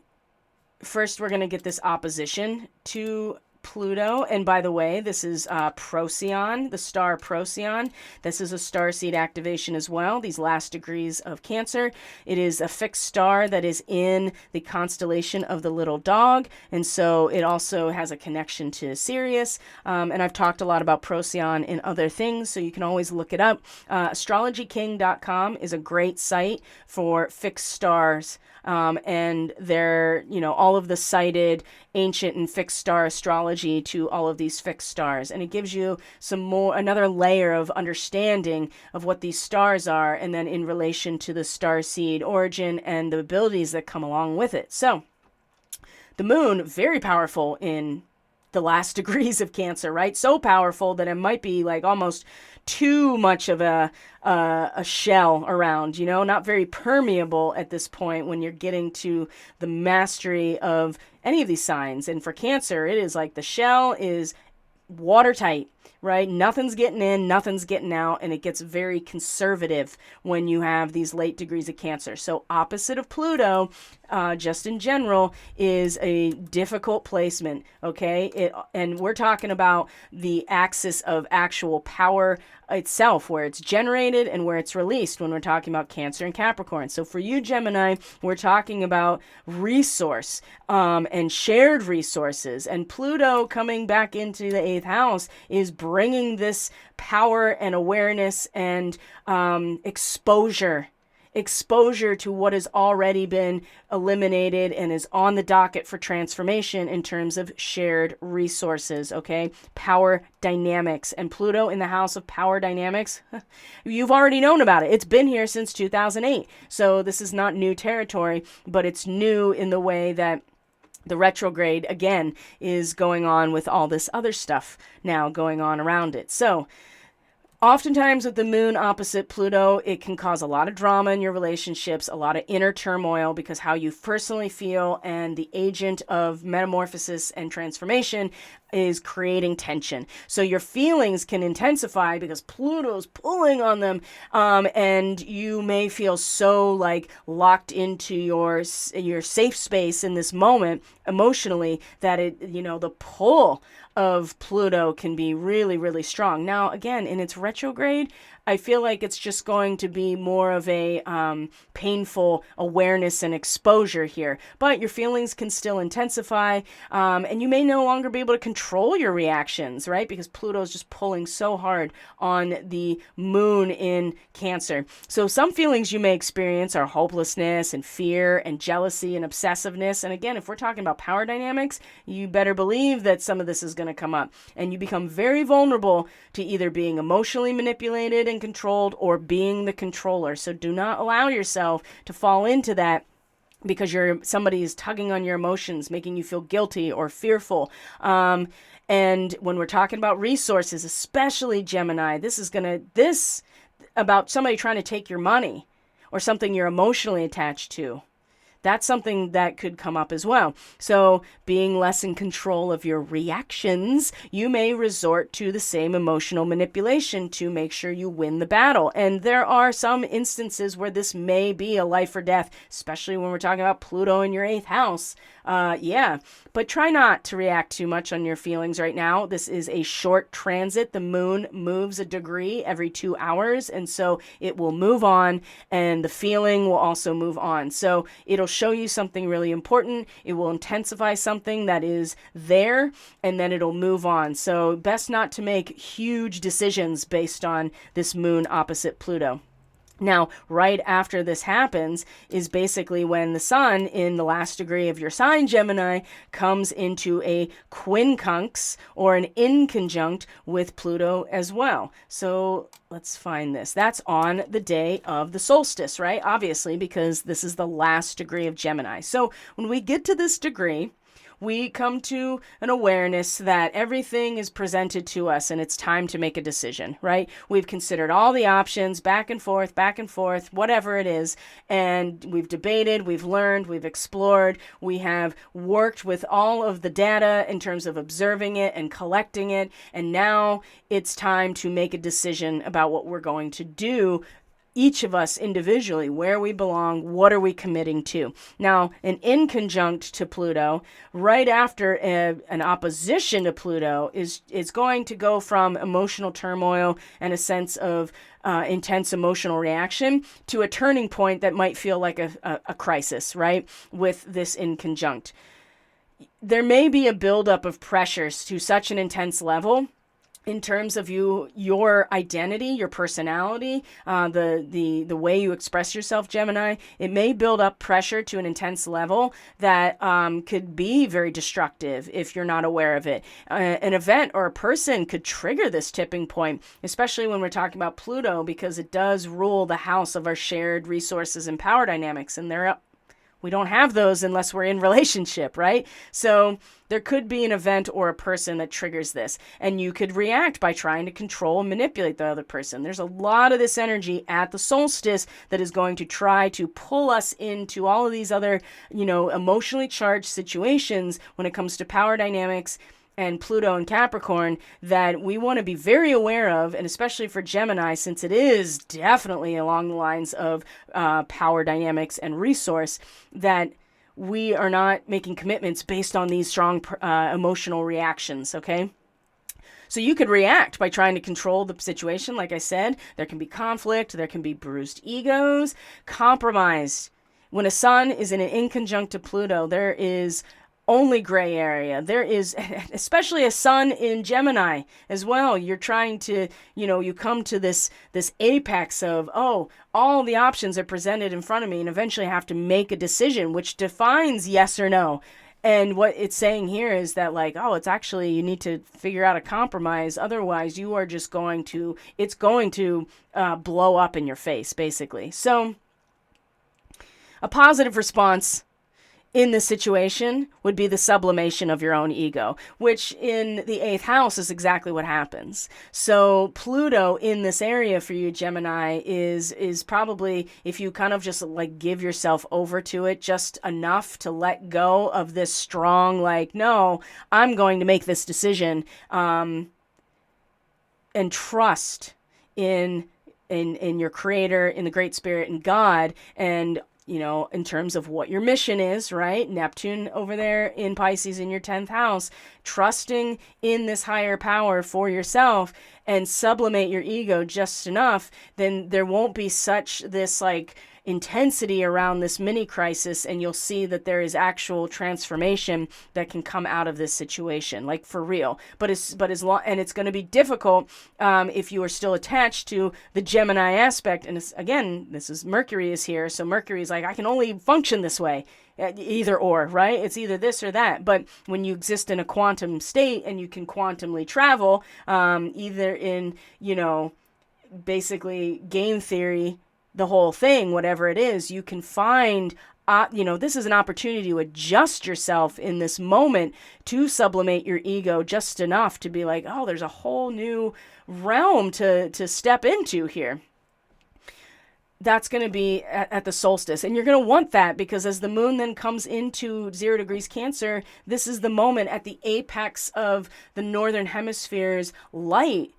Speaker 1: first we're going to get this opposition to Pluto. And by the way, this is Procyon, the star Procyon. This is a starseed activation as well, these last degrees of Cancer. It is a fixed star that is in the constellation of the little dog. And so it also has a connection to Sirius. And I've talked a lot about Procyon in other things, so you can always look it up. astrologyking.com is a great site for fixed stars. And they're, all of the cited ancient and fixed star astrology to all of these fixed stars. And it gives you another layer of understanding of what these stars are, and then in relation to the starseed origin and the abilities that come along with it. So the moon, very powerful in the last degrees of Cancer, right? So powerful that it might be like almost too much of a shell around, not very permeable at this point when you're getting to the mastery of any of these signs. And for Cancer, it is like the shell is watertight, right? Nothing's getting in, nothing's getting out, and it gets very conservative when you have these late degrees of Cancer. So opposite of Pluto, just in general, is a difficult placement, okay? And we're talking about the axis of actual power itself, where it's generated and where it's released when we're talking about Cancer and Capricorn. So for you, Gemini, we're talking about resource and shared resources. And Pluto coming back into the 8th house is bringing this power and awareness and exposure to what has already been eliminated and is on the docket for transformation in terms of shared resources, okay? Power dynamics. And Pluto in the house of power dynamics, you've already known about it. It's been here since 2008. So this is not new territory, but it's new in the way that the retrograde, again, is going on with all this other stuff now going on around it. So oftentimes with the moon opposite Pluto, it can cause a lot of drama in your relationships, a lot of inner turmoil, because how you personally feel and the agent of metamorphosis and transformation is creating tension. So your feelings can intensify because Pluto's pulling on them, and you may feel so like locked into your safe space in this moment emotionally that the pull of Pluto can be really, really strong. Now, again, in its retrograde, I feel like it's just going to be more of a painful awareness and exposure here. But your feelings can still intensify, and you may no longer be able to control your reactions, right? Because Pluto is just pulling so hard on the moon in Cancer. So some feelings you may experience are hopelessness and fear and jealousy and obsessiveness. And again, if we're talking about power dynamics, you better believe that some of this is going to come up. And you become very vulnerable to either being emotionally manipulated and controlled or being the controller. So do not allow yourself to fall into that because somebody is tugging on your emotions, making you feel guilty or fearful. And when we're talking about resources, especially Gemini, this about somebody trying to take your money or something you're emotionally attached to. That's something that could come up as well. So being less in control of your reactions, you may resort to the same emotional manipulation to make sure you win the battle. And there are some instances where this may be a life or death, especially when we're talking about Pluto in your 8th house. But try not to react too much on your feelings right now. This is a short transit. The moon moves a degree every 2 hours, and so it will move on, and the feeling will also move on. So it'll show you something really important. It will intensify something that is there, and then it'll move on. So best not to make huge decisions based on this moon opposite Pluto. Now, right after this happens is basically when the sun in the last degree of your sign, Gemini, comes into a quincunx or an inconjunct with Pluto as well. So let's find this. That's on the day of the solstice, right? Obviously, because this is the last degree of Gemini. So when we get to this degree, we come to an awareness that everything is presented to us and it's time to make a decision, right? We've considered all the options back and forth, whatever it is, and we've debated, we've learned, we've explored, we have worked with all of the data in terms of observing it and collecting it, and now it's time to make a decision about what we're going to do, each of us individually, where we belong, what are we committing to. Now, an inconjunct to Pluto, right after an opposition to Pluto, is going to go from emotional turmoil and a sense of intense emotional reaction to a turning point that might feel like a crisis, right, with this inconjunct. There may be a buildup of pressures to such an intense level in terms of your identity, your personality, the way you express yourself, Gemini. It may build up pressure to an intense level that could be very destructive if you're not aware of it. An event or a person could trigger this tipping point, especially when we're talking about Pluto, because it does rule the house of our shared resources and power dynamics, and we don't have those unless we're in relationship, right? So there could be an event or a person that triggers this, and you could react by trying to control and manipulate the other person. There's a lot of this energy at the solstice that is going to try to pull us into all of these other, emotionally charged situations when it comes to power dynamics and Pluto and Capricorn that we want to be very aware of, and especially for Gemini, since it is definitely along the lines of power dynamics and resource, that we are not making commitments based on these strong emotional reactions, okay? So you could react by trying to control the situation. Like I said, there can be conflict, there can be bruised egos, compromise. When a sun is in an inconjunct to Pluto, there is only gray area. There is, especially a sun in Gemini as well. You're trying to, you come to this apex of, all the options are presented in front of me, and eventually have to make a decision, which defines yes or no. And what it's saying here is that it's actually, you need to figure out a compromise. Otherwise you are just it's going to blow up in your face, basically. So a positive response in this situation would be the sublimation of your own ego, which in the 8th house is exactly what happens. So Pluto in this area for you, Gemini, is probably, if you kind of just give yourself over to it just enough to let go of this strong, no, I'm going to make this decision, and trust in your creator, in the Great Spirit, in God, and in terms of what your mission is, right? Neptune over there in Pisces in your 10th house, trusting in this higher power for yourself and sublimate your ego just enough, then there won't be such this like intensity around this mini crisis, and you'll see that there is actual transformation that can come out of this situation, like for real. But as long, and it's going to be difficult if you are still attached to the Gemini aspect. And again, this is Mercury is here, so Mercury is like, I can only function this way, either or, right? It's either this or that. But when you exist in a quantum state and you can quantumly travel, either in basically game theory, the whole thing, whatever it is, you can find, this is an opportunity to adjust yourself in this moment to sublimate your ego just enough to be like, oh, there's a whole new realm to step into here. That's going to be at the solstice. And you're going to want that because as the moon then comes into 0 degrees Cancer, this is the moment at the apex of the northern hemisphere's light.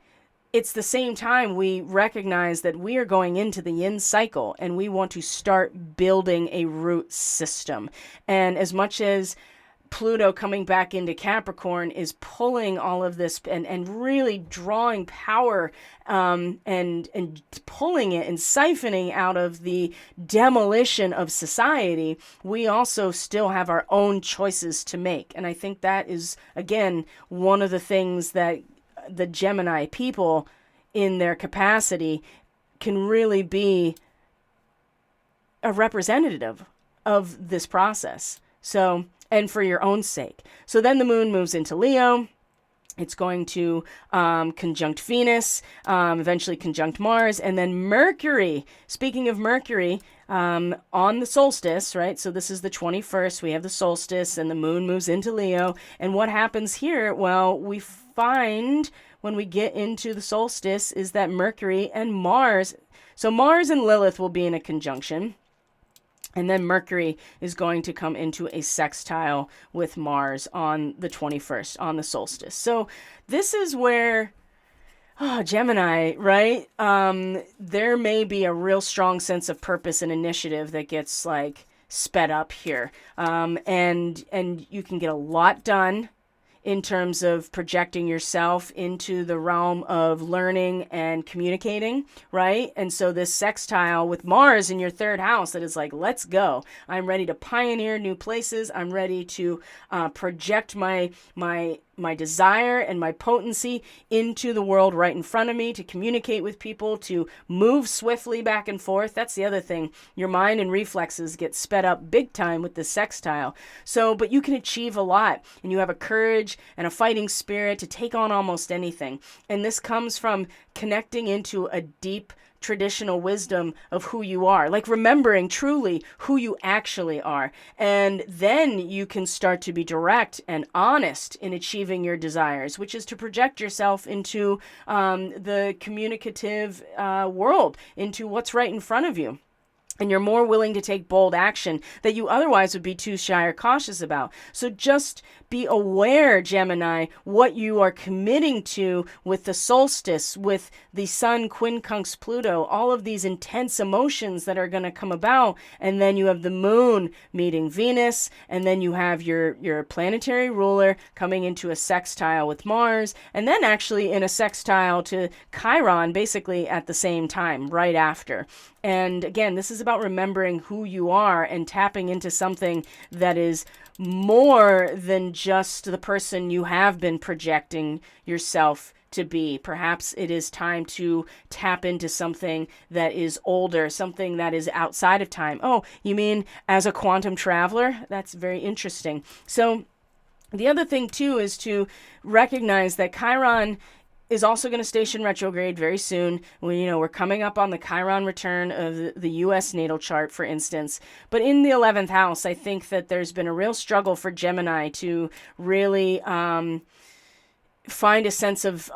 Speaker 1: It's the same time we recognize that we are going into the yin cycle and we want to start building a root system. And as much as Pluto coming back into Capricorn is pulling all of this and really drawing power and pulling it and siphoning out of the demolition of society, we also still have our own choices to make. And I think that is, again, one of the things that the Gemini people in their capacity can really be a representative of this process. So, and for your own sake. So then the moon moves into Leo. It's going to conjunct Venus, eventually conjunct Mars, and then Mercury. Speaking of Mercury, on the solstice, right? So this is the 21st. We have the solstice, and the moon moves into Leo. And what happens here? Well, we find when we get into the solstice is that Mercury and Mars. So Mars and Lilith will be in a conjunction. And then Mercury is going to come into a sextile with Mars on the 21st, on the solstice. So this is where, Gemini, right? There may be a real strong sense of purpose and initiative that gets like sped up here. And you can get a lot done in terms of projecting yourself into the realm of learning and communicating, right? And so this sextile with Mars in your 3rd house that is like, let's go. I'm ready to pioneer new places. I'm ready to project my desire and my potency into the world right in front of me, to communicate with people, to move swiftly back and forth. That's the other thing. Your mind and reflexes get sped up big time with the sextile. So, but you can achieve a lot, and you have a courage and a fighting spirit to take on almost anything. And this comes from connecting into a deep traditional wisdom of who you are, like remembering truly who you actually are. And then you can start to be direct and honest in achieving your desires, which is to project yourself into the communicative world, into what's right in front of you. And you're more willing to take bold action that you otherwise would be too shy or cautious about. So just be aware, Gemini, what you are committing to with the solstice, with the sun quincunx Pluto, all of these intense emotions that are going to come about. And then you have the moon meeting Venus, and then you have your planetary ruler coming into a sextile with Mars, and then actually in a sextile to Chiron, basically at the same time, right after. And again, this is about remembering who you are and tapping into something that is more than just the person you have been projecting yourself to be. Perhaps it is time to tap into something that is older, something that is outside of time. Oh, you mean as a quantum traveler? That's very interesting. So the other thing too is to recognize that Chiron is also going to station retrograde very soon. We're coming up on the Chiron return of the U.S. natal chart, for instance. But in the 11th house, I think that there's been a real struggle for Gemini to really find a sense of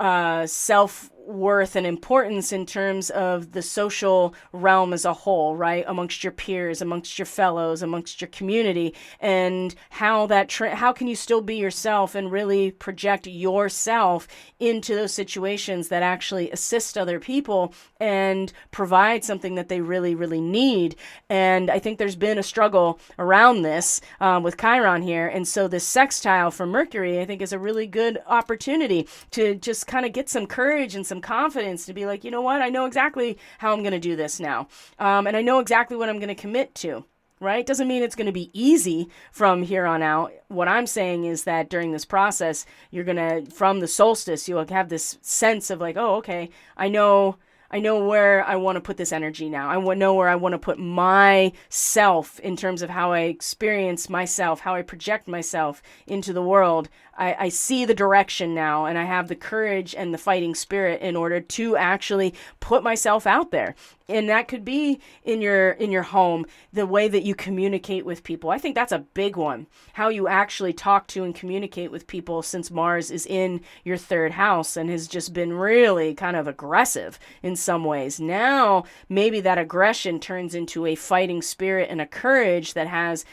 Speaker 1: self worth and importance in terms of the social realm as a whole, right? Amongst your peers, amongst your fellows, amongst your community, and how that how can you still be yourself and really project yourself into those situations that actually assist other people and provide something that they really, really need. And I think there's been a struggle around this with Chiron here. And so this sextile from Mercury, I think, is a really good opportunity to just kind of get some courage and some confidence to be like, you know what, I know exactly how I'm going to do this now. And I know exactly what I'm going to commit to. Right? Doesn't mean it's going to be easy from here on out. What I'm saying is that during this process, you're going to, from the solstice, you'll have this sense of like, oh, okay, I know where I want to put this energy now. I know where I want to put myself in terms of how I experience myself, how I project myself into the world. I see the direction now, and I have the courage and the fighting spirit in order to actually put myself out there. And that could be in your home, the way that you communicate with people. I think that's a big one. How you actually talk to and communicate with people, since Mars is in your third house and has just been really kind of aggressive in some ways. Now, maybe that aggression turns into a fighting spirit and a courage that has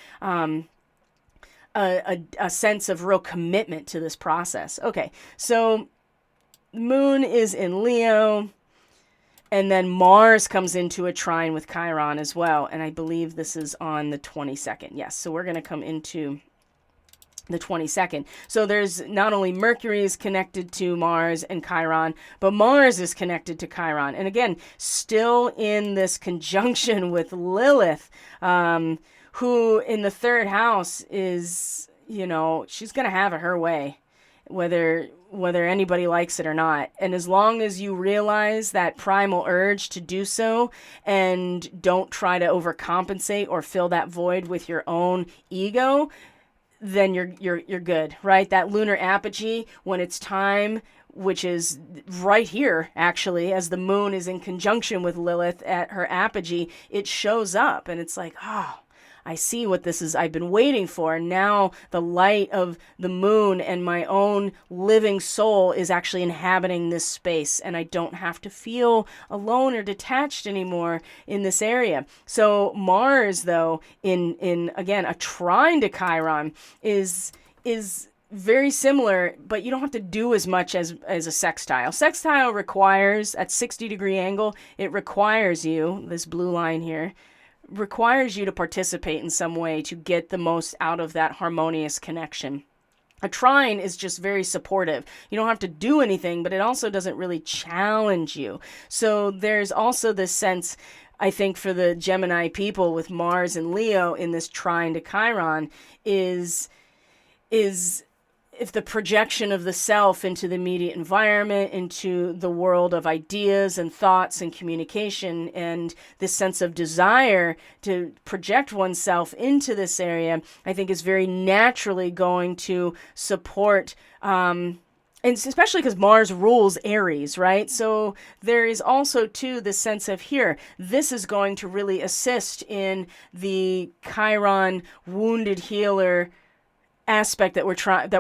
Speaker 1: a sense of real commitment to this process. Okay, so Moon is in Leo, and then Mars comes into a trine with Chiron as well, and I believe this is on the 22nd. Yes, so we're going to come into the 22nd. So there's not only Mercury is connected to Mars and Chiron, but Mars is connected to Chiron. And again, still in this conjunction with Lilith, who in the third house is, she's going to have it her way, whether anybody likes it or not. And as long as you realize that primal urge to do so and don't try to overcompensate or fill that void with your own ego, then you're good, right? That lunar apogee, when it's time, which is right here, actually, as the moon is in conjunction with Lilith at her apogee, it shows up, and it's like, oh, I see what this is I've been waiting for. Now the light of the moon and my own living soul is actually inhabiting this space, and I don't have to feel alone or detached anymore in this area. So Mars, though, in again, a trine to Chiron is very similar, but you don't have to do as much as a sextile. Sextile requires, at 60-degree angle, it requires you, this blue line here, requires you to participate in some way to get the most out of that harmonious connection. A trine is just very supportive. You don't have to do anything, but it also doesn't really challenge you. So there's also this sense, I think, for the Gemini people with Mars and Leo in this trine to Chiron is if the projection of the self into the immediate environment, into the world of ideas and thoughts and communication, and this sense of desire to project oneself into this area, I think is very naturally going to support, and especially because Mars rules Aries, right? So there is also, too, this sense of here, this is going to really assist in the Chiron wounded healer aspect that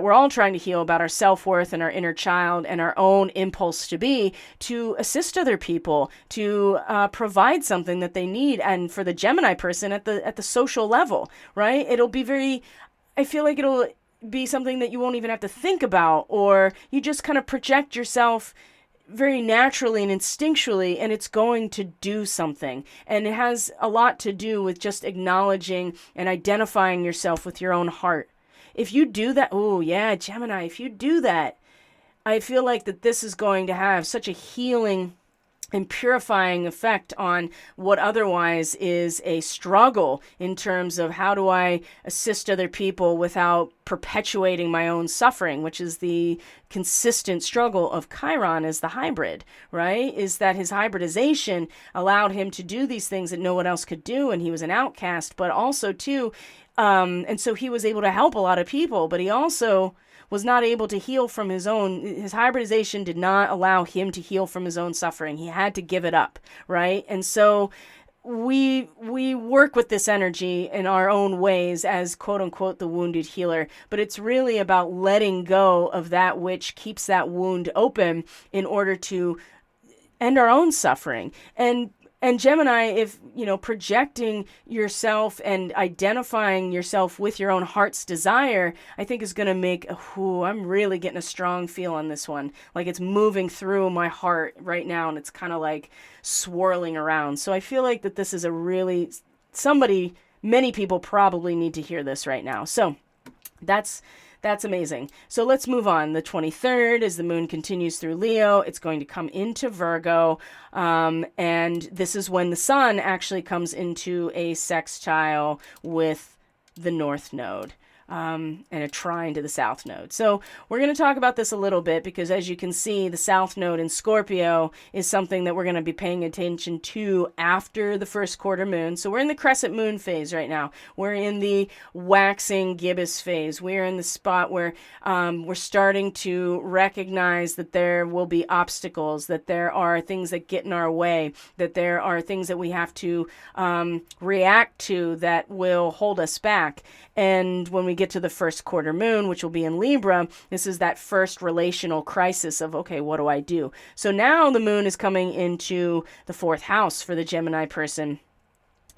Speaker 1: we're all trying to heal about our self-worth and our inner child and our own impulse to be, to assist other people, to provide something that they need. And for the Gemini person at the social level, right? I feel like it'll be something that you won't even have to think about, or you just kind of project yourself very naturally and instinctually, and it's going to do something. And it has a lot to do with just acknowledging and identifying yourself with your own heart. If you do that, oh yeah, Gemini, if you do that, I feel like that this is going to have such a healing and purifying effect on what otherwise is a struggle in terms of how do I assist other people without perpetuating my own suffering, which is the consistent struggle of Chiron as the hybrid, right? Is that his hybridization allowed him to do these things that no one else could do, and he was an outcast, but also too, and so he was able to help a lot of people, but he also was not able to heal from his hybridization did not allow him to heal from his own suffering. He had to give it up, right? And so we work with this energy in our own ways as quote unquote the wounded healer, but it's really about letting go of that which keeps that wound open in order to end our own suffering. And Gemini, if, projecting yourself and identifying yourself with your own heart's desire, I think is going to make, I'm really getting a strong feel on this one. Like it's moving through my heart right now, and it's kind of like swirling around. So I feel like that this is many people probably need to hear this right now. So that's amazing. So let's move on. The 23rd, as the moon continues through Leo, it's going to come into Virgo. And this is when the sun actually comes into a sextile with the North Node. And a trine to the South Node. So we're going to talk about this a little bit because, as you can see, the South Node in Scorpio is something that we're going to be paying attention to after the first quarter moon. So we're in the crescent moon phase right now. We're in the waxing gibbous phase. We're in the spot where we're starting to recognize that there will be obstacles, that there are things that get in our way, that there are things that we have to react to that will hold us back. And when we get to the first quarter moon, which will be in Libra, this is that first relational crisis of, okay, what do I do? So now the moon is coming into the 4th house for the Gemini person.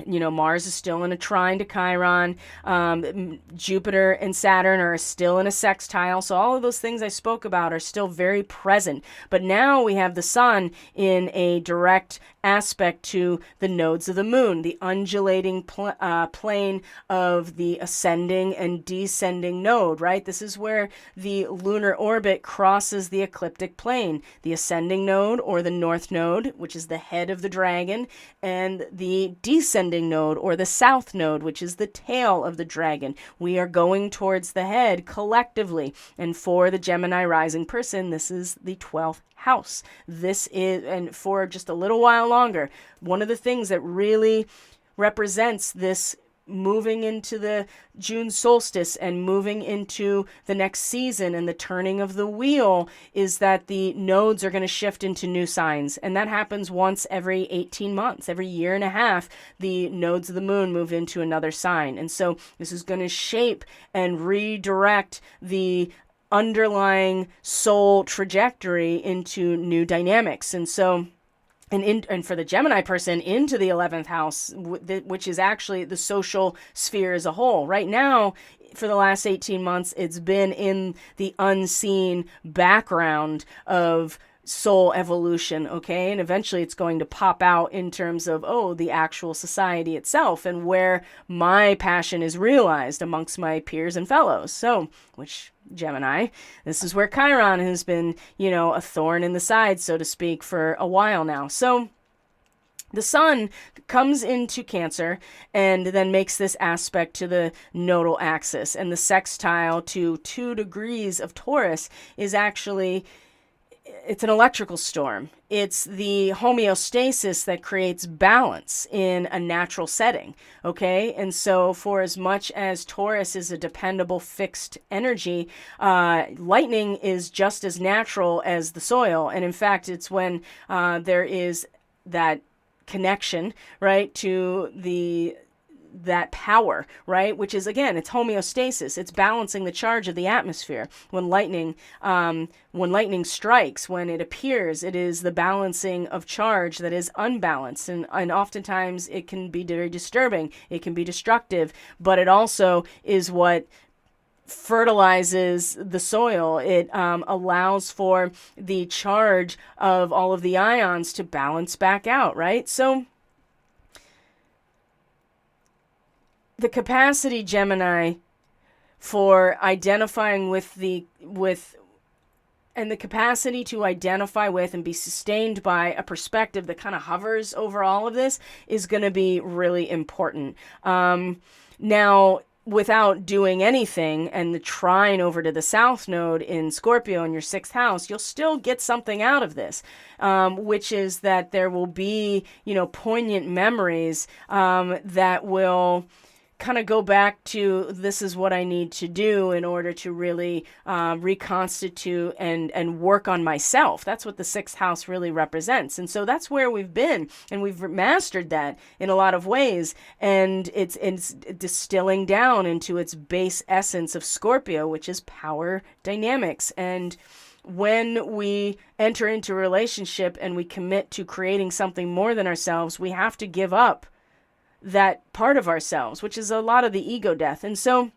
Speaker 1: Mars is still in a trine to Chiron. Jupiter and Saturn are still in a sextile. So all of those things I spoke about are still very present. But now we have the sun in a direct aspect to the nodes of the moon, the undulating plane of the ascending and descending node, right? This is where the lunar orbit crosses the ecliptic plane. The ascending node, or the North Node, which is the head of the dragon, and the descending node, or the South Node, which is the tail of the dragon. We are going towards the head collectively. And for the Gemini rising person, this is the 12th house. This is, and for just a little while longer, one of the things that really represents this moving into the June solstice and moving into the next season and the turning of the wheel is that the nodes are going to shift into new signs. And that happens once every 18 months, every year and a half, the nodes of the moon move into another sign. And so this is going to shape and redirect the underlying soul trajectory into new dynamics. And so, and for the Gemini person, into the 11th house, which is actually the social sphere as a whole. Right now, for the last 18 months, it's been in the unseen background of soul evolution, okay? And eventually it's going to pop out in terms of, the actual society itself and where my passion is realized amongst my peers and fellows. So, which Gemini, this is where Chiron has been, a thorn in the side, so to speak, for a while now. So the sun comes into Cancer and then makes this aspect to the nodal axis, and the sextile to 2 degrees of Taurus is actually, it's an electrical storm. It's the homeostasis that creates balance in a natural setting, okay? And so for as much as Taurus is a dependable fixed energy, lightning is just as natural as the soil. And in fact, it's when there is that connection, right, to that power, right? Which is, again, it's homeostasis. It's balancing the charge of the atmosphere. When lightning strikes, when it appears, it is the balancing of charge that is unbalanced. And oftentimes it can be very disturbing. It can be destructive, but it also is what fertilizes the soil. It allows for the charge of all of the ions to balance back out, right? So the capacity, Gemini, for identifying and the capacity to identify with and be sustained by a perspective that kind of hovers over all of this is going to be really important. Now, without doing anything, and the trine over to the South Node in Scorpio in your 6th house, you'll still get something out of this, which is that there will be, poignant memories that will kind of go back to, this is what I need to do in order to really reconstitute and work on myself. That's what the 6th house really represents. And so that's where we've been, and we've mastered that in a lot of ways. And it's distilling down into its base essence of Scorpio, which is power dynamics. And when we enter into a relationship and we commit to creating something more than ourselves, we have to give up that part of ourselves, which is a lot of the ego death. And so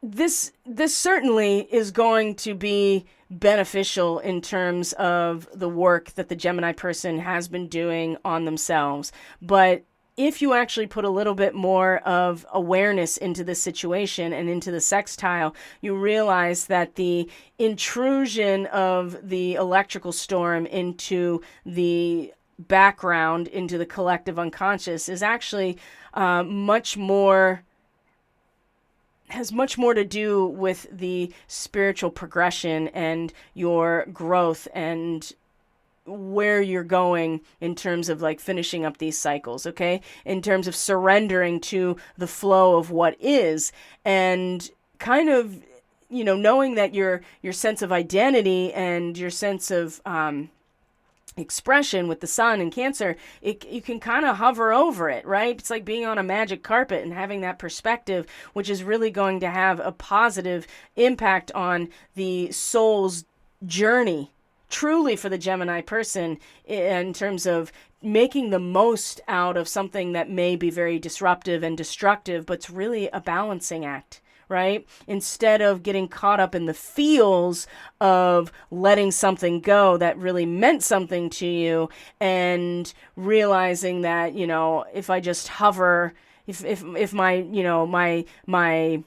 Speaker 1: this certainly is going to be beneficial in terms of the work that the Gemini person has been doing on themselves. But if you actually put a little bit more of awareness into the situation and into the sextile, you realize that the intrusion of the electrical storm into the background, into the collective unconscious, is actually has much more to do with the spiritual progression and your growth and where you're going in terms of like finishing up these cycles, okay? In terms of surrendering to the flow of what is, and kind of, knowing that your sense of identity and your sense of expression with the sun and Cancer, you can kind of hover over it, right? It's like being on a magic carpet and having that perspective, which is really going to have a positive impact on the soul's journey, truly, for the Gemini person, in terms of making the most out of something that may be very disruptive and destructive, but it's really a balancing act, right? Instead of getting caught up in the feels of letting something go that really meant something to you, and realizing that, if I just hover, if my, my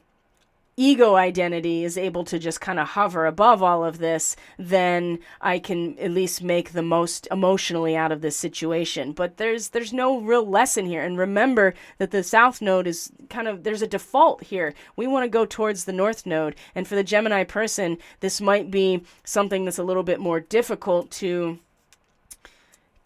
Speaker 1: ego identity is able to just kind of hover above all of this, then I can at least make the most emotionally out of this situation. But there's no real lesson here. And remember that the South Node is there's a default here. We want to go towards the North Node. And for the Gemini person, this might be something that's a little bit more difficult to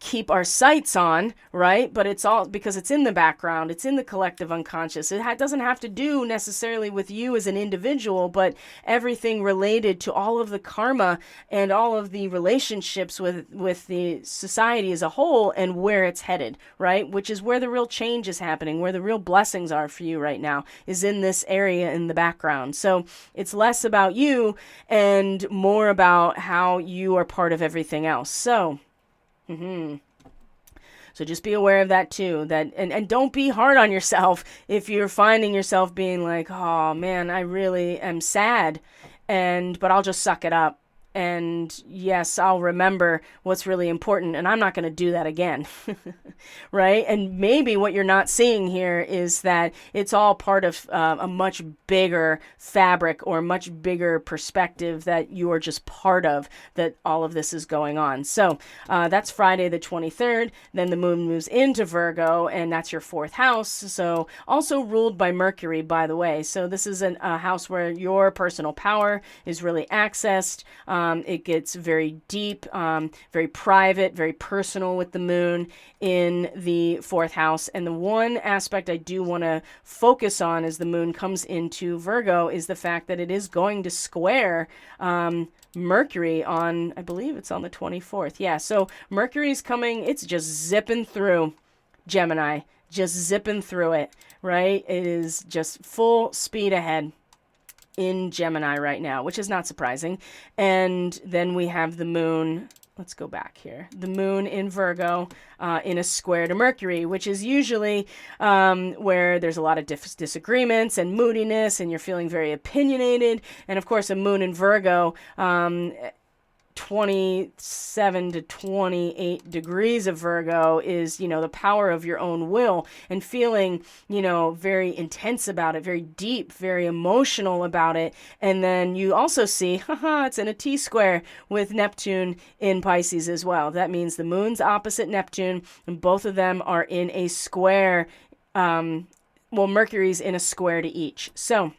Speaker 1: keep our sights on, right? But it's all because it's in the background, it's in the collective unconscious. It doesn't have to do necessarily with you as an individual, but everything related to all of the karma and all of the relationships with the society as a whole, and where it's headed, right? Which is where the real change is happening, where the real blessings are for you right now, is in this area in the background. So it's less about you and more about how you are part of everything else. So So just be aware of that too. And don't be hard on yourself if you're finding yourself being like, oh man, I really am sad, but I'll just suck it up. And yes, I'll remember what's really important, and I'm not going to do that again, right? And maybe what you're not seeing here is that it's all part of a much bigger fabric or much bigger perspective that you are just part of, that all of this is going on. So that's Friday the 23rd. Then the moon moves into Virgo, and that's your 4th house. So also ruled by Mercury, by the way. So this is a house where your personal power is really accessed. It gets very deep, very private, very personal with the moon in the 4th house. And the one aspect I do want to focus on as the moon comes into Virgo is the fact that it is going to square Mercury on, I believe it's on the 24th. Yeah, so Mercury's coming, it's just zipping through Gemini, just zipping through it, right? It is just full speed ahead in Gemini right now, which is not surprising. And then we have the moon. Let's go back here. The moon in Virgo in a square to Mercury, which is usually where there's a lot of disagreements and moodiness, and you're feeling very opinionated. And of course, a moon in Virgo, 27 to 28 degrees of Virgo is, the power of your own will, and feeling, very intense about it, very deep, very emotional about it. And then you also see, it's in a T-square with Neptune in Pisces as well. That means the moon's opposite Neptune, and both of them are in a square. Mercury's in a square to each. So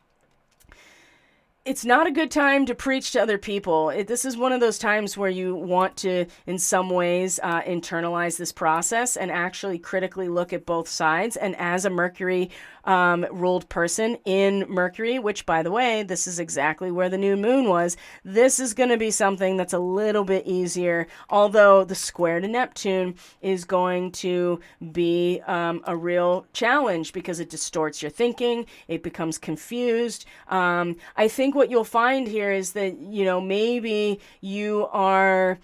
Speaker 1: it's not a good time to preach to other people. This is one of those times where you want to, in some ways, internalize this process and actually critically look at both sides. And as a Mercury ruled person in Mercury, which, by the way, this is exactly where the new moon was, this is going to be something that's a little bit easier, although the square to Neptune is going to be a real challenge because it distorts your thinking. It becomes confused. I think what you'll find here is that, maybe you are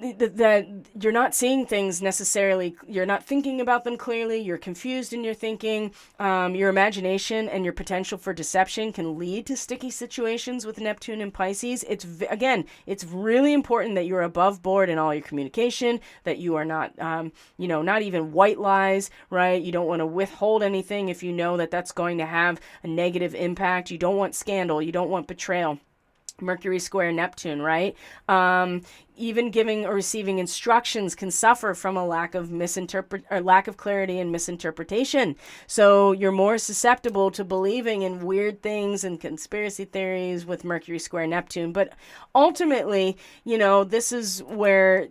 Speaker 1: that you're not seeing things necessarily, you're not thinking about them clearly, you're confused in your thinking, your imagination and your potential for deception can lead to sticky situations with Neptune and Pisces. It's really important that you're above board in all your communication, that you are not, not even white lies, right? You don't want to withhold anything if you know that that's going to have a negative impact. You don't want scandal, you don't want betrayal. Mercury square Neptune, right? Even giving or receiving instructions can suffer from a lack of lack of clarity and misinterpretation. So you're more susceptible to believing in weird things and conspiracy theories with Mercury square Neptune. But ultimately, this is where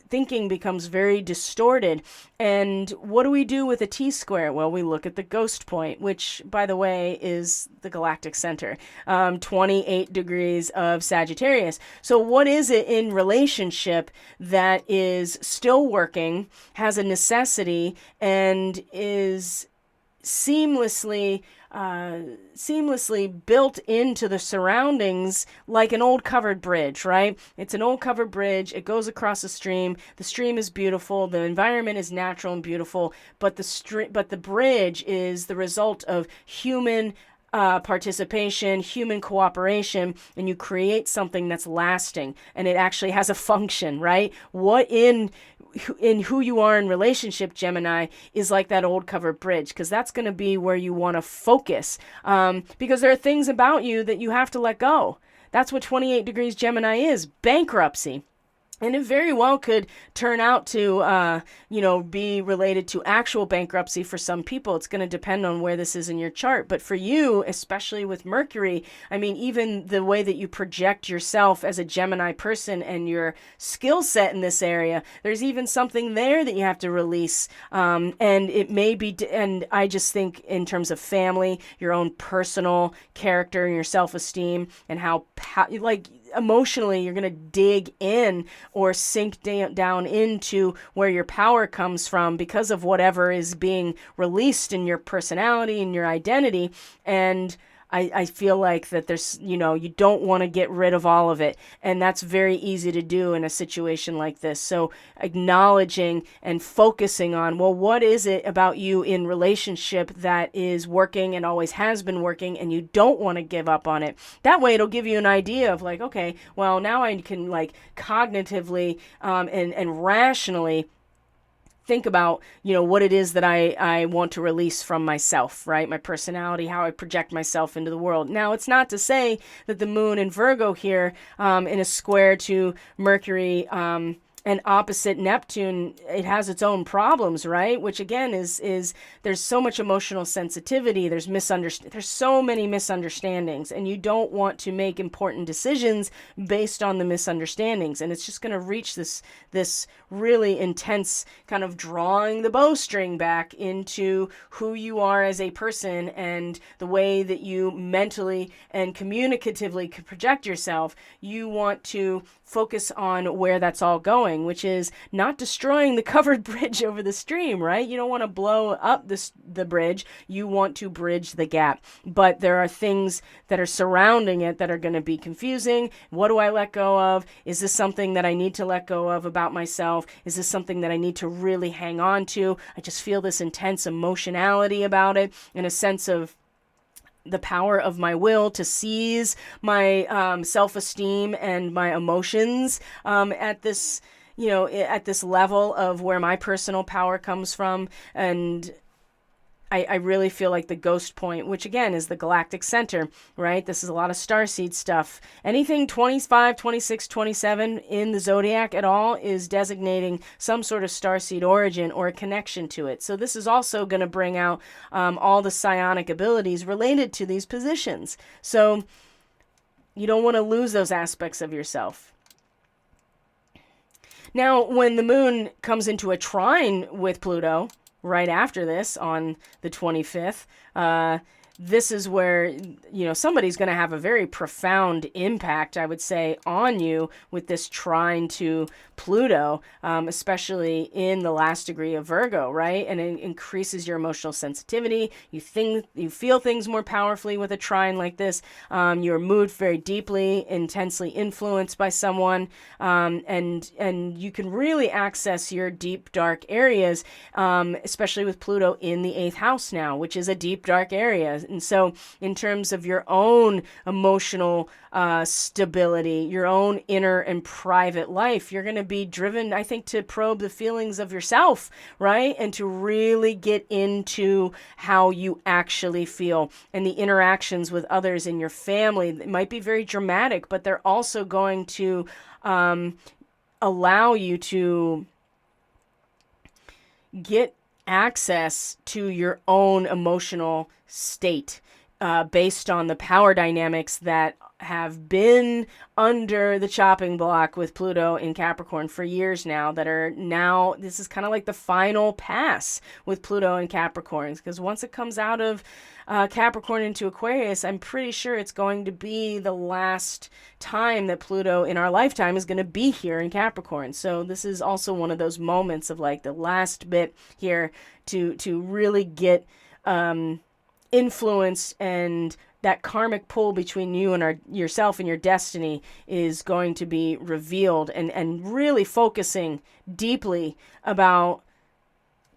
Speaker 1: thinking becomes very distorted. And what do we do with a T-square? Well, we look at the ghost point, which, by the way, is the galactic center, 28 degrees of Sagittarius. So what is it in relationship that is still working, has a necessity, and is seamlessly built into the surroundings like an old covered bridge, right? It's an old covered bridge. It goes across a stream. The stream is beautiful. The environment is natural and beautiful, but the bridge is the result of human participation, human cooperation, and you create something that's lasting and it actually has a function, right? What in who you are in relationship, Gemini, is like that old covered bridge, because that's going to be where you want to focus, because there are things about you that you have to let go. That's what 28 degrees Gemini is, bankruptcy. And it very well could turn out to, be related to actual bankruptcy for some people. It's going to depend on where this is in your chart. But for you, especially with Mercury, I mean, even the way that you project yourself as a Gemini person and your skill set in this area, there's even something there that you have to release. And it may be, and I just think in terms of family, your own personal character and your self-esteem and how, emotionally you're going to dig in or sink down into where your power comes from because of whatever is being released in your personality and your identity. And I feel like that there's, you don't want to get rid of all of it. And that's very easy to do in a situation like this. So acknowledging and focusing on, well, what is it about you in relationship that is working and always has been working, and you don't want to give up on it. That way it'll give you an idea of like, okay, well, now I can cognitively and rationally think about, what it is that I want to release from myself, right? My personality, how I project myself into the world. Now, it's not to say that the moon in Virgo here, in a square to Mercury, and opposite Neptune, it has its own problems, right? Which again is there's so much emotional sensitivity, there's so many misunderstandings, and you don't want to make important decisions based on the misunderstandings. And it's just going to reach this really intense kind of drawing the bowstring back into who you are as a person and the way that you mentally and communicatively can project yourself. You want to focus on where that's all going, which is not destroying the covered bridge over the stream, right? You don't want to blow up the bridge. You want to bridge the gap. But there are things that are surrounding it that are going to be confusing. What do I let go of? Is this something that I need to let go of about myself? Is this something that I need to really hang on to? I just feel this intense emotionality about it, in a sense of the power of my will to seize my self-esteem and my emotions at this, at this level of where my personal power comes from. And I really feel like the ghost point, which again is the galactic center, right? This is a lot of starseed stuff. Anything 25, 26, 27 in the zodiac at all is designating some sort of starseed origin or a connection to it. So this is also going to bring out all the psionic abilities related to these positions. So you don't want to lose those aspects of yourself. Now, when the moon comes into a trine with Pluto, right after this on the 25th, this is where, somebody's going to have a very profound impact, I would say, on you with this trine to Pluto, especially in the last degree of Virgo, right? And it increases your emotional sensitivity. You feel things more powerfully with a trine like this. You're moved very deeply, intensely influenced by someone, and you can really access your deep, dark areas, especially with Pluto in the 8th house now, which is a deep, dark area. And so in terms of your own emotional stability, your own inner and private life, you're going to be driven, I think, to probe the feelings of yourself, right? And to really get into how you actually feel, and the interactions with others in your family. It might be very dramatic, but they're also going to allow you to get access to your own emotional state based on the power dynamics that have been under the chopping block with Pluto in Capricorn for years now, that are now, this is kind of like the final pass with Pluto in Capricorns, because once it comes out of Capricorn into Aquarius, I'm pretty sure it's going to be the last time that Pluto in our lifetime is going to be here in Capricorn. So this is also one of those moments of like the last bit here to really get influenced, and that karmic pull between you and yourself and your destiny is going to be revealed, and really focusing deeply about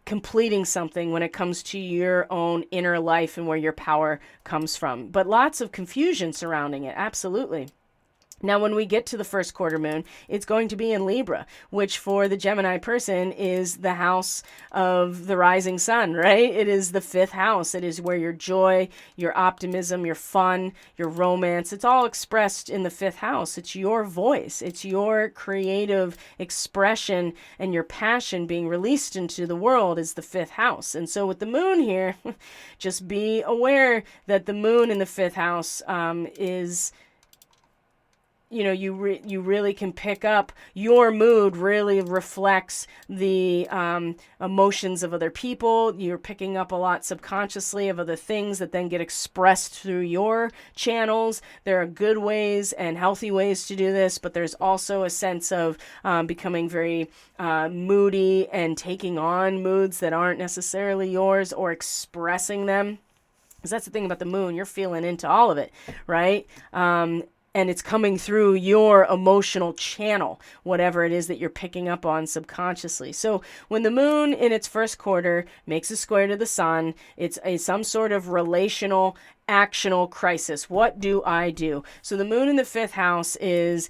Speaker 1: completing something when it comes to your own inner life and where your power comes from. But lots of confusion surrounding it, absolutely. Now, when we get to the first quarter moon, it's going to be in Libra, which for the Gemini person is the house of the rising sun, right? It is the 5th house. It is where your joy, your optimism, your fun, your romance, it's all expressed in the 5th house. It's your voice. It's your creative expression and your passion being released into the world is the 5th house. And so with the moon here, just be aware that the moon in the 5th house is... you really can pick up, your mood really reflects the emotions of other people. You're picking up a lot subconsciously of other things that then get expressed through your channels. There are good ways and healthy ways to do this, but there's also a sense of becoming very moody and taking on moods that aren't necessarily yours, or expressing them. Because that's the thing about the moon, you're feeling into all of it, right? And it's coming through your emotional channel, whatever it is that you're picking up on subconsciously. So when the moon in its first quarter makes a square to the sun, it's some sort of relational actional crisis. What do I do? So the moon in the 5th house is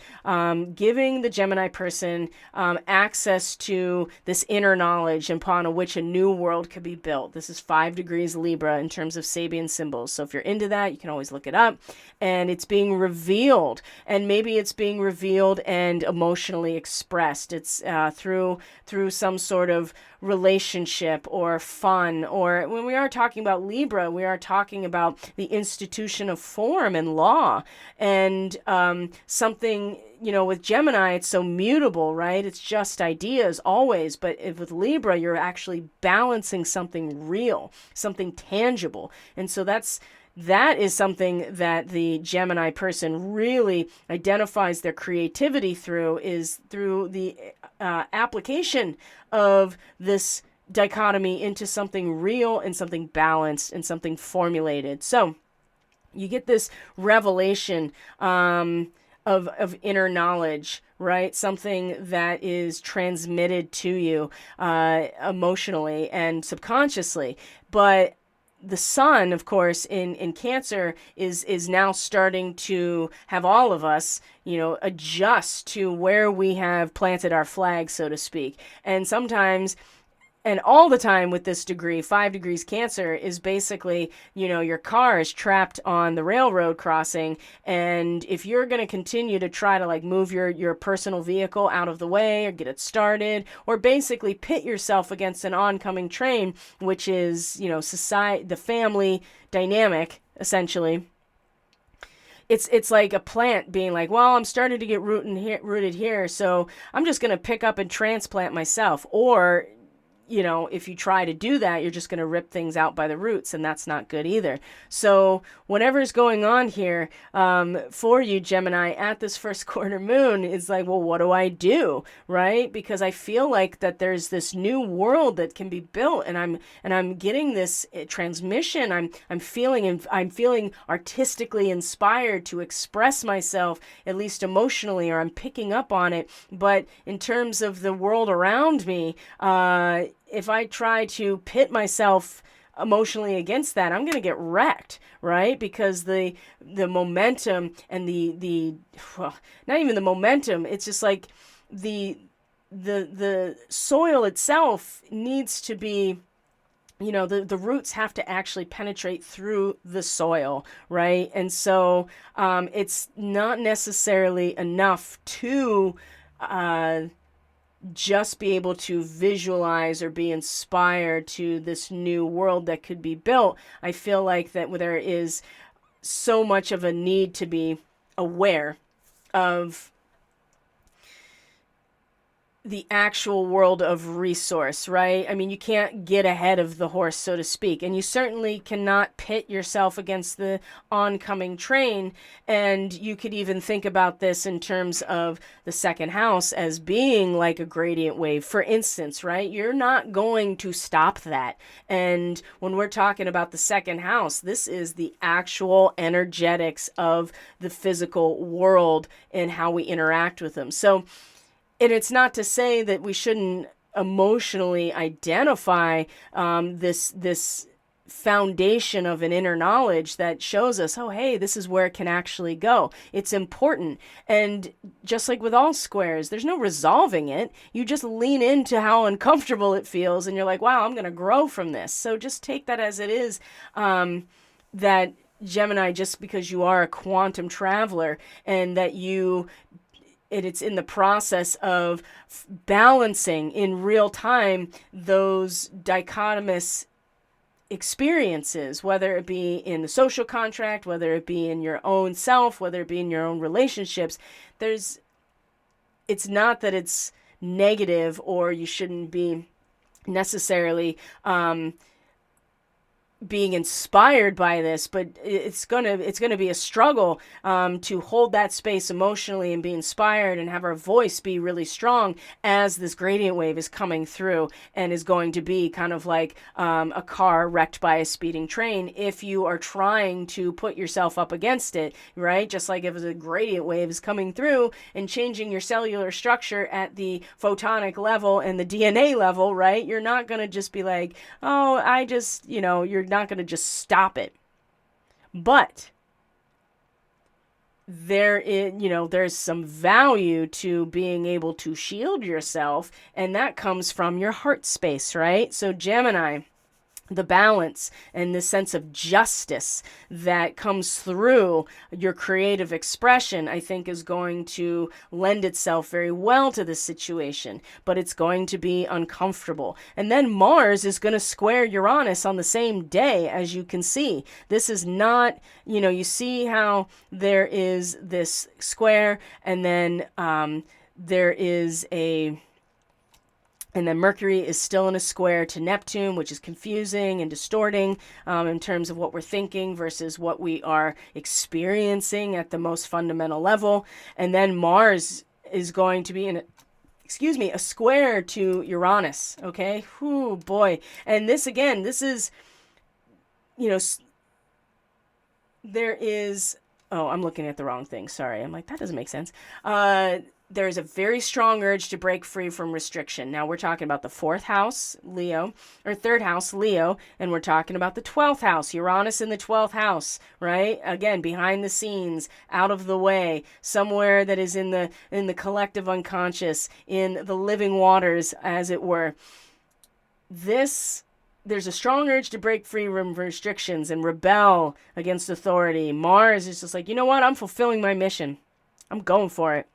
Speaker 1: giving the Gemini person access to this inner knowledge upon which a new world could be built. This is 5 degrees Libra in terms of Sabian symbols. So if you're into that, you can always look it up. And it's being revealed, and maybe it's being revealed and emotionally expressed. It's through some sort of relationship or fun, or when we are talking about Libra, we are talking about the institution of form and law, and something, with Gemini, it's so mutable, right? It's just ideas always. But with Libra, you're actually balancing something real, something tangible. And so that is something that the Gemini person really identifies their creativity through, is through the application of this dichotomy into something real and something balanced and something formulated. So you get this revelation of inner knowledge, right? Something that is transmitted to you emotionally and subconsciously. But the sun, of course, in Cancer is now starting to have all of us, adjust to where we have planted our flag, so to speak. And sometimes, and all the time with this degree, 5 degrees Cancer, is basically, your car is trapped on the railroad crossing. And if you're going to continue to try to move your personal vehicle out of the way or get it started, or basically pit yourself against an oncoming train, which is, society, the family dynamic, essentially. It's like a plant being like, well, I'm starting to get rooted here, so I'm just going to pick up and transplant myself. Or if you try to do that, you're just going to rip things out by the roots, and that's not good either. So whatever's going on here for you, Gemini, at this first quarter moon is like, well, what do I do, right? Because I feel like that there's this new world that can be built, and I'm getting this transmission. I'm feeling artistically inspired to express myself, at least emotionally, or I'm picking up on it. But in terms of the world around me, if I try to pit myself emotionally against that, I'm going to get wrecked, right? Because the momentum and well, not even the momentum, it's just like the soil itself needs to be, the roots have to actually penetrate through the soil, right? And so it's not necessarily enough to just be able to visualize or be inspired to this new world that could be built. I feel like that there is so much of a need to be aware of the actual world of resource, right? I mean, you can't get ahead of the horse, so to speak, and you certainly cannot pit yourself against the oncoming train. And you could even think about this in terms of the second house as being like a gradient wave, for instance, right? You're not going to stop that. And when we're talking about the second house, this is the actual energetics of the physical world and how we interact with them. So, and it's not to say that we shouldn't emotionally identify this foundation of an inner knowledge that shows us, oh, hey, this is where it can actually go. It's important. And just like with all squares, there's no resolving it. You just lean into how uncomfortable it feels, and you're like, wow, I'm going to grow from this. So just take that as it is, that Gemini, just because you are a quantum traveler and that it's in the process of balancing in real time those dichotomous experiences, whether it be in the social contract, whether it be in your own self, whether it be in your own relationships. It's not that it's negative or you shouldn't be necessarily being inspired by this, but it's gonna be a struggle to hold that space emotionally and be inspired and have our voice be really strong as this gradient wave is coming through and is going to be kind of like a car wrecked by a speeding train if you are trying to put yourself up against it, right? Just like if a gradient wave is coming through and changing your cellular structure at the photonic level and the DNA level, right? You're not going to just be like, oh, you're not going to just stop it. But there's some value to being able to shield yourself, and that comes from your heart space, right? So Gemini, the balance and the sense of justice that comes through your creative expression, I think, is going to lend itself very well to this situation, but it's going to be uncomfortable. And then Mars is going to square Uranus on the same day, as you can see. This is not, you see how there is this square, and then there is and then Mercury is still in a square to Neptune, which is confusing and distorting in terms of what we're thinking versus what we are experiencing at the most fundamental level. And then Mars is going to be in a square to Uranus. Okay. Whoo, boy. And this is, there is, oh, I'm looking at the wrong thing. Sorry. I'm like, that doesn't make sense. There is a very strong urge to break free from restriction. Now we're talking about the third house, Leo, and we're talking about the 12th house, Uranus in the 12th house, right? Again, behind the scenes, out of the way, somewhere that is in the collective unconscious, in the living waters, as it were. There's a strong urge to break free from restrictions and rebel against authority. Mars is just like, you know what? I'm fulfilling my mission. I'm going for it.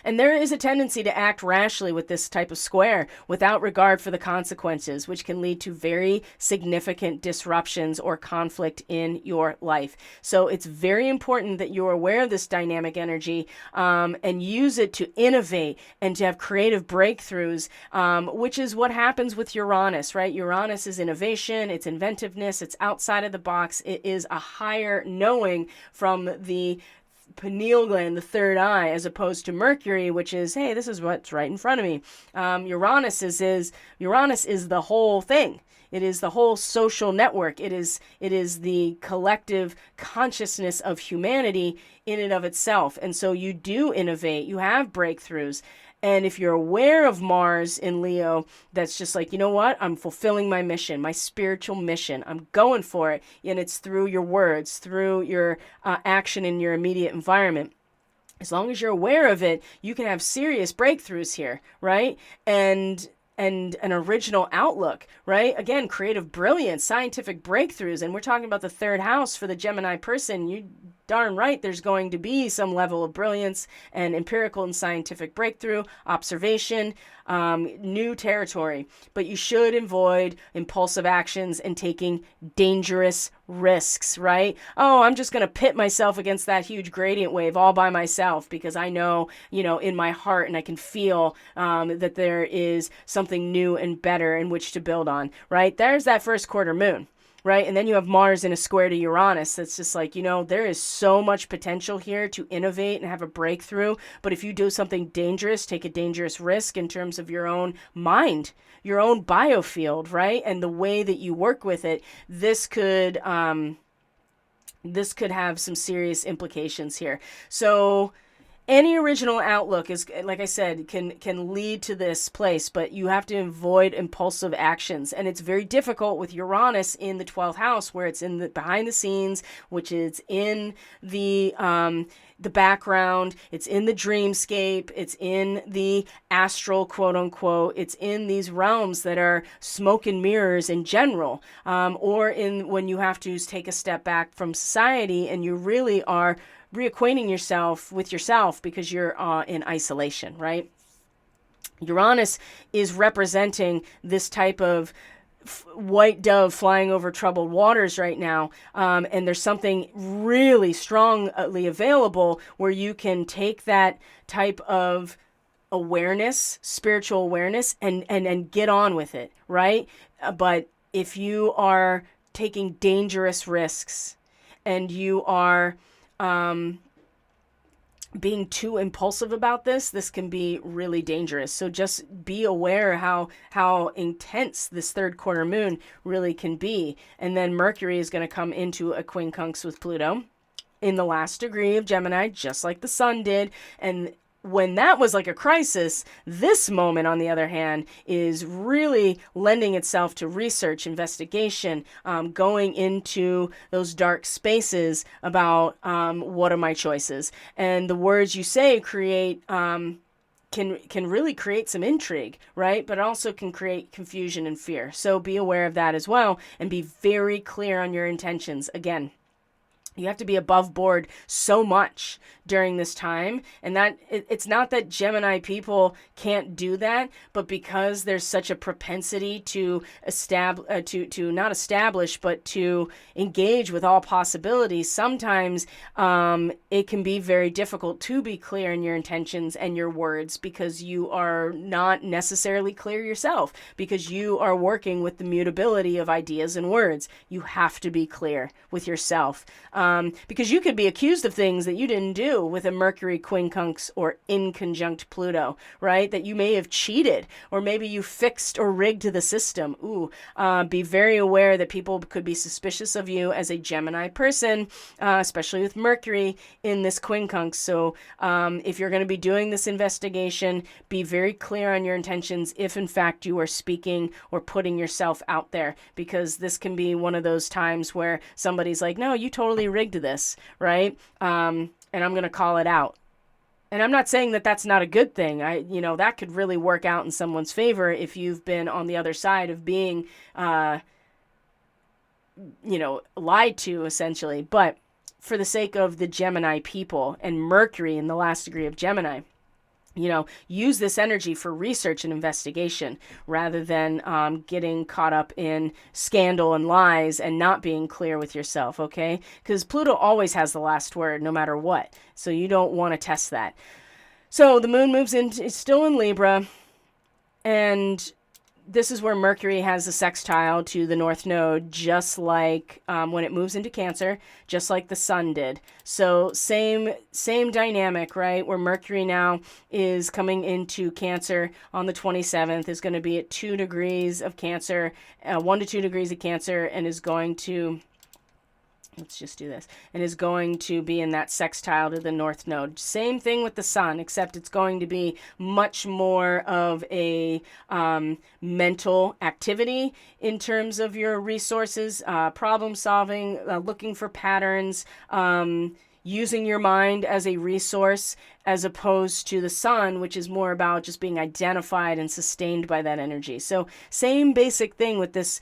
Speaker 1: And there is a tendency to act rashly with this type of square without regard for the consequences, which can lead to very significant disruptions or conflict in your life. So it's very important that you're aware of this dynamic energy and use it to innovate and to have creative breakthroughs, which is what happens with Uranus, right? Uranus is innovation, it's inventiveness, it's outside of the box, it is a higher knowing from the pineal gland, the third eye, as opposed to Mercury, which is, hey, this is what's right in front of me. Uranus is the whole thing. It is the whole social network. It is the collective consciousness of humanity in and of itself. And so you do innovate, you have breakthroughs. And if you're aware of Mars in Leo, that's just like, you know what? I'm fulfilling my mission, my spiritual mission. I'm going for it. And it's through your words, through your action in your immediate environment. As long as you're aware of it, you can have serious breakthroughs here, right? And an original outlook, right? Again, creative brilliance, scientific breakthroughs. And we're talking about the third house for the Gemini person. You darn right there's going to be some level of brilliance and empirical and scientific breakthrough, observation, new territory. But you should avoid impulsive actions and taking dangerous risks, right? Oh, I'm just going to pit myself against that huge gradient wave all by myself because I know, in my heart and I can feel that there is something new and better in which to build on, right? There's that first quarter moon. Right? And then you have Mars in a square to Uranus. That's just like, there is so much potential here to innovate and have a breakthrough. But if you do something dangerous, take a dangerous risk in terms of your own mind, your own biofield, right? And the way that you work with it, this could have some serious implications here. So any original outlook is, like I said, can lead to this place, but you have to avoid impulsive actions. And it's very difficult with Uranus in the 12th house, where it's in the behind the scenes, which is in the background, it's in the dreamscape, it's in the astral, quote unquote, it's in these realms that are smoke and mirrors in general, or in when you have to take a step back from society and you really are reacquainting yourself with yourself because you're in isolation, right? Uranus is representing this type of white dove flying over troubled waters right now, and there's something really strongly available where you can take that type of awareness, spiritual awareness, and get on with it, right? But if you are taking dangerous risks and you are being too impulsive about this can be really dangerous. So just be aware how intense this third quarter moon really can be. And then Mercury is going to come into a quincunx with Pluto in the last degree of Gemini, just like the sun did. And when that was like a crisis, this moment, on the other hand, is really lending itself to research, investigation, going into those dark spaces about what are my choices. And the words you say create can really create some intrigue, right? But also can create confusion and fear. So be aware of that as well and be very clear on your intentions. Again, you have to be above board so much during this time. And that it's not that Gemini people can't do that, but because there's such a propensity to not establish, but to engage with all possibilities, sometimes it can be very difficult to be clear in your intentions and your words because you are not necessarily clear yourself, because you are working with the mutability of ideas and words. You have to be clear with yourself. Because you could be accused of things that you didn't do with a Mercury quincunx or in conjunct Pluto, right? That you may have cheated, or maybe you fixed or rigged the system. Be very aware that people could be suspicious of you as a Gemini person, especially with Mercury in this quincunx. So if you're going to be doing this investigation, be very clear on your intentions if in fact you are speaking or putting yourself out there, because this can be one of those times where somebody's like, no, you totally rigged this, right? And I'm going to call it out. And I'm not saying that that's not a good thing. That could really work out in someone's favor if you've been on the other side of being, lied to, essentially. But for the sake of the Gemini people and Mercury in the last degree of Gemini, use this energy for research and investigation rather than getting caught up in scandal and lies and not being clear with yourself, okay? Because Pluto always has the last word no matter what. So you don't want to test that. So the moon moves into, it's still in Libra, and this is where Mercury has a sextile to the North Node, just like when it moves into Cancer, just like the Sun did. So same dynamic, right? Where Mercury now is coming into Cancer on the 27th, is going to be at 2 degrees of Cancer, 1 to 2 degrees of Cancer, and is going to... Let's just do this. And is going to be in that sextile to the North Node. Same thing with the Sun, except it's going to be much more of a mental activity in terms of your resources, problem solving, looking for patterns, using your mind as a resource, as opposed to the Sun, which is more about just being identified and sustained by that energy. So same basic thing with this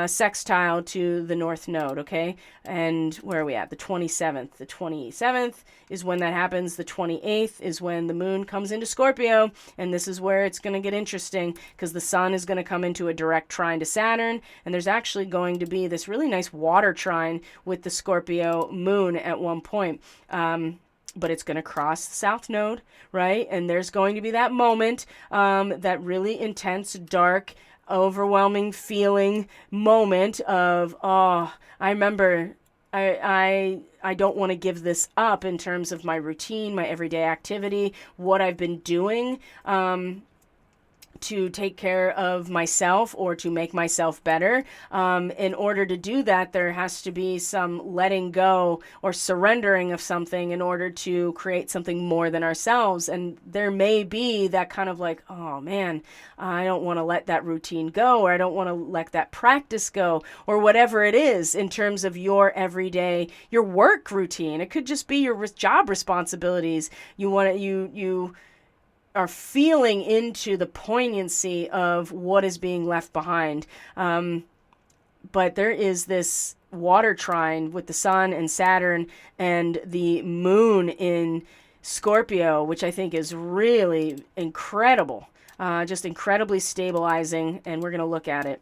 Speaker 1: sextile to the North Node, okay? And where are we at? The 27th. The 27th is when that happens. The 28th is when the moon comes into Scorpio, and this is where it's going to get interesting, because the Sun is going to come into a direct trine to Saturn, and there's actually going to be this really nice water trine with the Scorpio moon at one point. But it's going to cross the South Node, right? And there's going to be that moment, that really intense, dark, overwhelming feeling moment of, oh, I remember I don't want to give this up in terms of my routine, my everyday activity, what I've been doing, to take care of myself or to make myself better. In order to do that, there has to be some letting go or surrendering of something in order to create something more than ourselves. And there may be that kind of like, oh man, I don't want to let that routine go, or I don't want to let that practice go, or whatever it is in terms of your everyday, your work routine. It could just be your job responsibilities. You are feeling into the poignancy of what is being left behind. But there is this water trine with the Sun and Saturn and the moon in Scorpio, which I think is really incredible, just incredibly stabilizing, and we're going to look at it.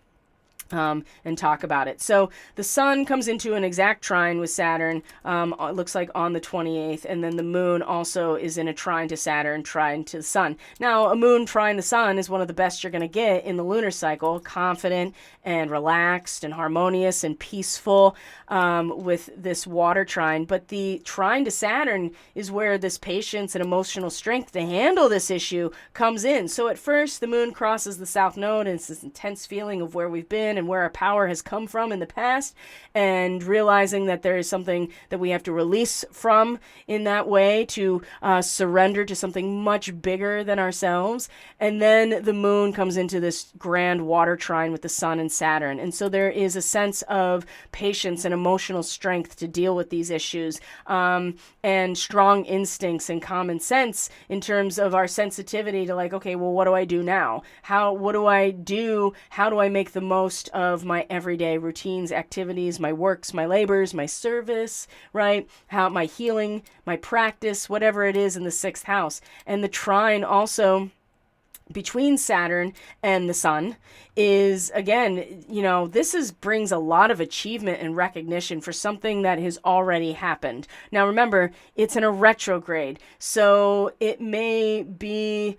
Speaker 1: And talk about it. So the Sun comes into an exact trine with Saturn, it looks like on the 28th, and then the moon also is in a trine to Saturn, trine to the Sun. Now, a moon trine the Sun is one of the best you're going to get in the lunar cycle, confident and relaxed and harmonious and peaceful, with this water trine. But the trine to Saturn is where this patience and emotional strength to handle this issue comes in. So at first, the moon crosses the South Node, and it's this intense feeling of where we've been and where our power has come from in the past, and realizing that there is something that we have to release from in that way, to surrender to something much bigger than ourselves. And then the moon comes into this grand water trine with the Sun and Saturn. And so there is a sense of patience and emotional strength to deal with these issues, and strong instincts and common sense in terms of our sensitivity to like, okay, well, what do I do now? What do I do? How do I make the most of my everyday routines, activities, my works, my labors, my service, right? How my healing, my practice, whatever it is in the 6th house. And the trine also between Saturn and the Sun is, again, this brings a lot of achievement and recognition for something that has already happened. Now, remember, it's in a retrograde, so it may be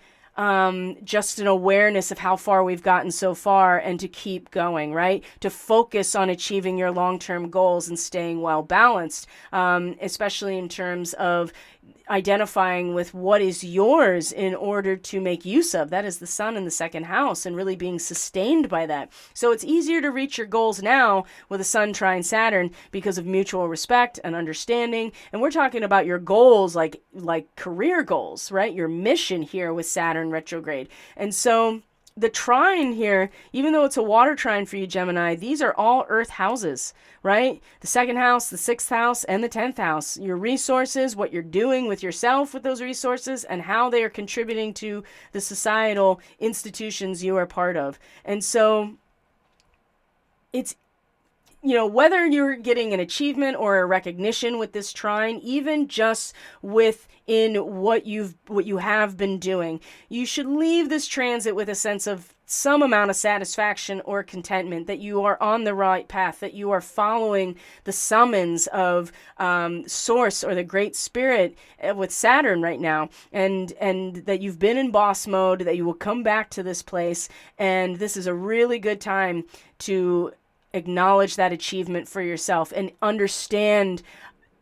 Speaker 1: just an awareness of how far we've gotten so far, and to keep going, right? To focus on achieving your long-term goals and staying well balanced, especially in terms of identifying with what is yours in order to make use of. That is the Sun in the 2nd house, and really being sustained by that. So it's easier to reach your goals now with a Sun trine Saturn because of mutual respect and understanding. And we're talking about your goals, like career goals, right? Your mission here with Saturn retrograde. And so the trine here, even though it's a water trine for you, Gemini, these are all earth houses, right? The 2nd house, the 6th house, and the 10th house. Your resources, what you're doing with yourself with those resources, and how they are contributing to the societal institutions you are part of. And so you know, whether you're getting an achievement or a recognition with this trine, even just within what you have been doing, you should leave this transit with a sense of some amount of satisfaction or contentment that you are on the right path, that you are following the summons of Source or the Great Spirit with Saturn right now, and that you've been in boss mode, that you will come back to this place, and this is a really good time to acknowledge that achievement for yourself and understand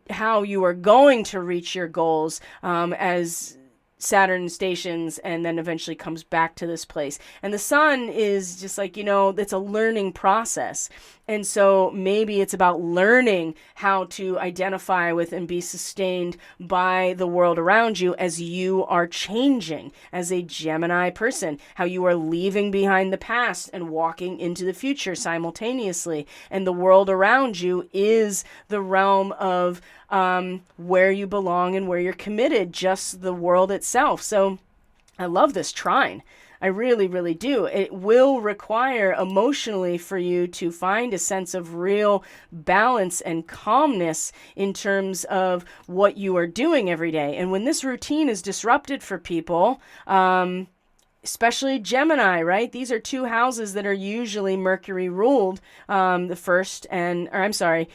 Speaker 1: how you are going to reach your goals as Saturn stations and then eventually comes back to this place. And the sun is just like, you know, it's a learning process. And so maybe it's about learning how to identify with and be sustained by the world around you as you are changing as a Gemini person, how you are leaving behind the past and walking into the future simultaneously. And the world around you is the realm of where you belong and where you're committed, just the world itself. So I love this trine. I really, really do. It will require emotionally for you to find a sense of real balance and calmness in terms of what you are doing every day. And when this routine is disrupted for people, especially Gemini, right? These are two houses that are usually Mercury ruled. The first and, or I'm sorry,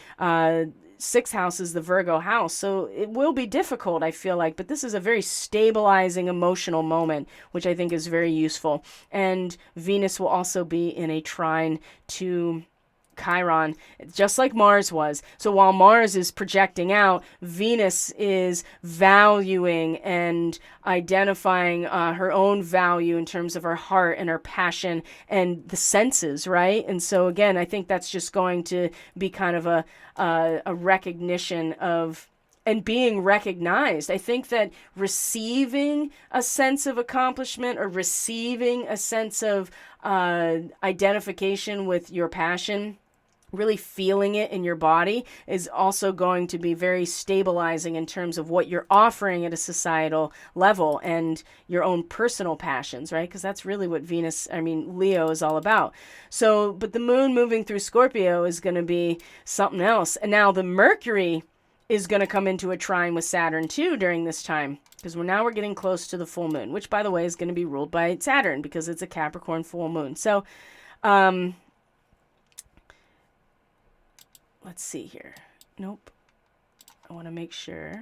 Speaker 1: sixth house is the Virgo house. So it will be difficult, I feel like, but this is a very stabilizing emotional moment, which I think is very useful. And Venus will also be in a trine to Chiron, just like Mars was. So while Mars is projecting out, Venus is valuing and identifying her own value in terms of her heart and her passion and the senses, right? And so again, I think that's just going to be kind of a recognition of and being recognized. I think that receiving a sense of accomplishment or receiving a sense of identification with your passion, really feeling it in your body, is also going to be very stabilizing in terms of what you're offering at a societal level and your own personal passions, right? Because that's really what Leo is all about. So, but the moon moving through Scorpio is going to be something else. And now the Mercury is going to come into a trine with Saturn too during this time, because we're getting close to the full moon, which by the way is going to be ruled by Saturn because it's a Capricorn full moon. So, let's see here. Nope. I want to make sure.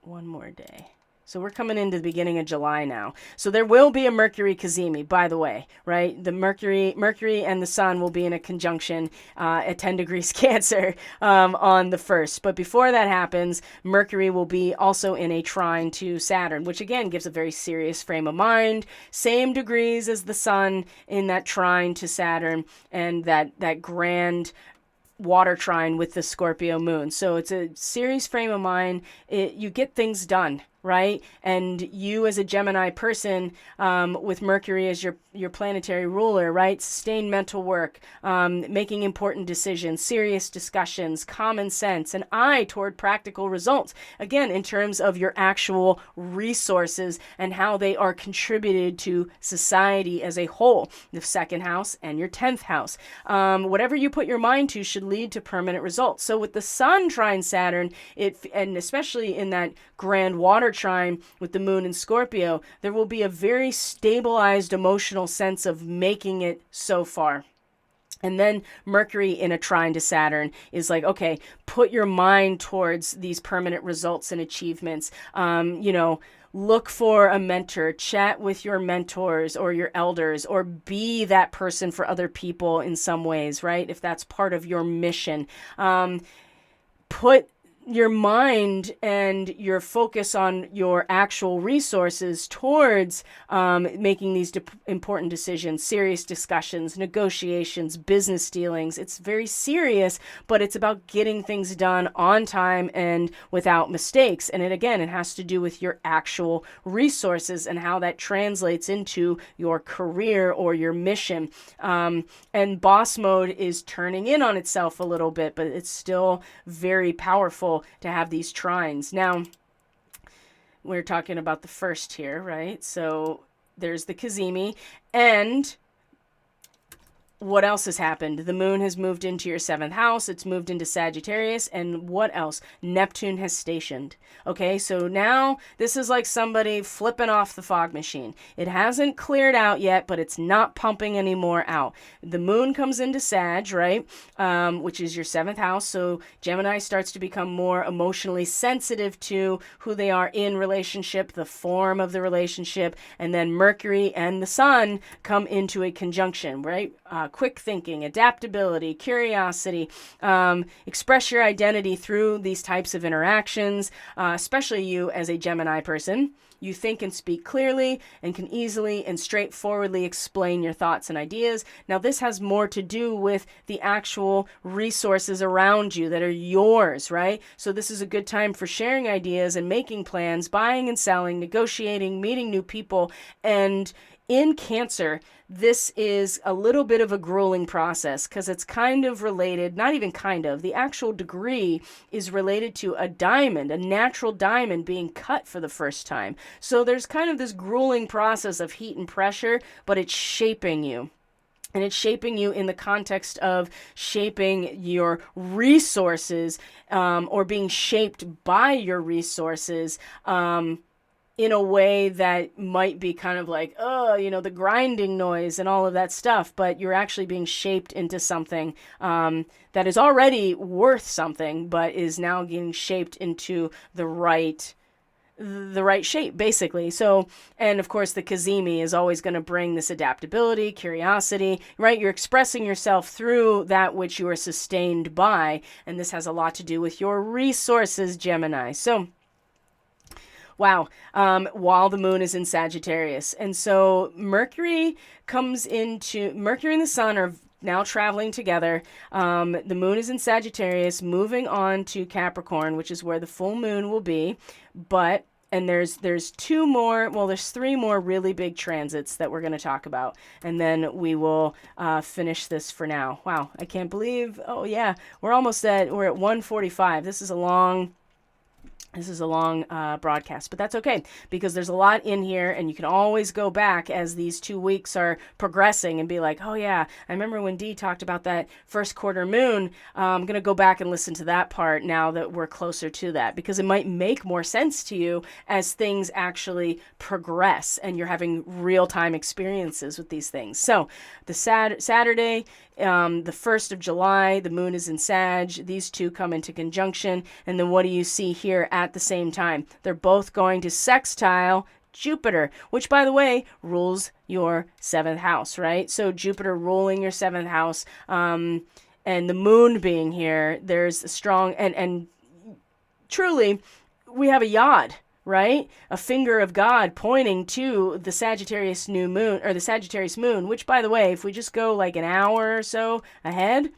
Speaker 1: One more day. So we're coming into the beginning of July now. So there will be a Mercury Cazimi, by the way, right? The Mercury and the Sun will be in a conjunction at 10 degrees Cancer on the 1st. But before that happens, Mercury will be also in a trine to Saturn, which again gives a very serious frame of mind. Same degrees as the Sun in that trine to Saturn, and that grand water trine with the Scorpio moon. So it's a serious frame of mind. You get things done, right? And you as a Gemini person, with Mercury as your planetary ruler, right? Sustained mental work, making important decisions, serious discussions, common sense, an eye toward practical results. Again, in terms of your actual resources and how they are contributed to society as a whole. The second house and your 10th house. Whatever you put your mind to should lead to permanent results. So with the Sun trine Saturn, and especially in that grand water trine with the moon in Scorpio, there will be a very stabilized emotional sense of making it so far. And then Mercury in a trine to Saturn is like, okay, put your mind towards these permanent results and achievements. Look for a mentor, chat with your mentors or your elders, or be that person for other people in some ways, right? If that's part of your mission. Put your mind and your focus on your actual resources towards making these important decisions, serious discussions, negotiations, business dealings. It's very serious, but it's about getting things done on time and without mistakes. And it has to do with your actual resources and how that translates into your career or your mission. And boss mode is turning in on itself a little bit, but it's still very powerful to have these trines. Now, we're talking about the first here, right? So there's the Cazimi, and what else has happened? The moon has moved into your 7th house. It's moved into Sagittarius. And what else? Neptune has stationed. Okay, so now this is like somebody flipping off the fog machine. It hasn't cleared out yet, but it's not pumping any more out. The moon comes into Sag, right? Which is your 7th house. So Gemini starts to become more emotionally sensitive to who they are in relationship, the form of the relationship. And then Mercury and the Sun come into a conjunction, right? Quick thinking, adaptability, curiosity, express your identity through these types of interactions, especially you as a Gemini person. You think and speak clearly and can easily and straightforwardly explain your thoughts and ideas. Now, this has more to do with the actual resources around you that are yours, right? So this is a good time for sharing ideas and making plans, buying and selling, negotiating, meeting new people. And in Cancer, this is a little bit of a grueling process because it's kind of related, not even kind of, the actual degree is related to a diamond, a natural diamond being cut for the first time. So there's kind of this grueling process of heat and pressure, but it's shaping you. And it's shaping you in the context of shaping your resources or being shaped by your resources in a way that might be kind of like, the grinding noise and all of that stuff, but you're actually being shaped into something that is already worth something, but is now getting shaped into the right shape, basically. So, and of course, the Kazemi is always going to bring this adaptability, curiosity, right? You're expressing yourself through that which you are sustained by, and this has a lot to do with your resources, Gemini. So, wow, while the moon is in Sagittarius. And so Mercury and the Sun are now traveling together. The moon is in Sagittarius, moving on to Capricorn, which is where the full moon will be. And there's there's 3 more really big transits that we're going to talk about. And then we will finish this for now. Wow, I can't believe, we're at 1:45. This is a long broadcast, but that's okay because there's a lot in here and you can always go back as these 2 weeks are progressing and be like, oh yeah, I remember when Dee talked about that first quarter moon. I'm going to go back and listen to that part now that we're closer to that because it might make more sense to you as things actually progress and you're having real-time experiences with these things. So the Saturday, the 1st of July, the moon is in Sag. These two come into conjunction. And then what do you see here at the same time? They're both going to sextile Jupiter, which, by the way, rules your 7th house, right? So Jupiter ruling your 7th house, and the moon being here, there's a strong, and truly, we have a yod, right? A finger of God pointing to the Sagittarius new moon, or the Sagittarius moon, which, by the way, if we just go like an hour or so ahead,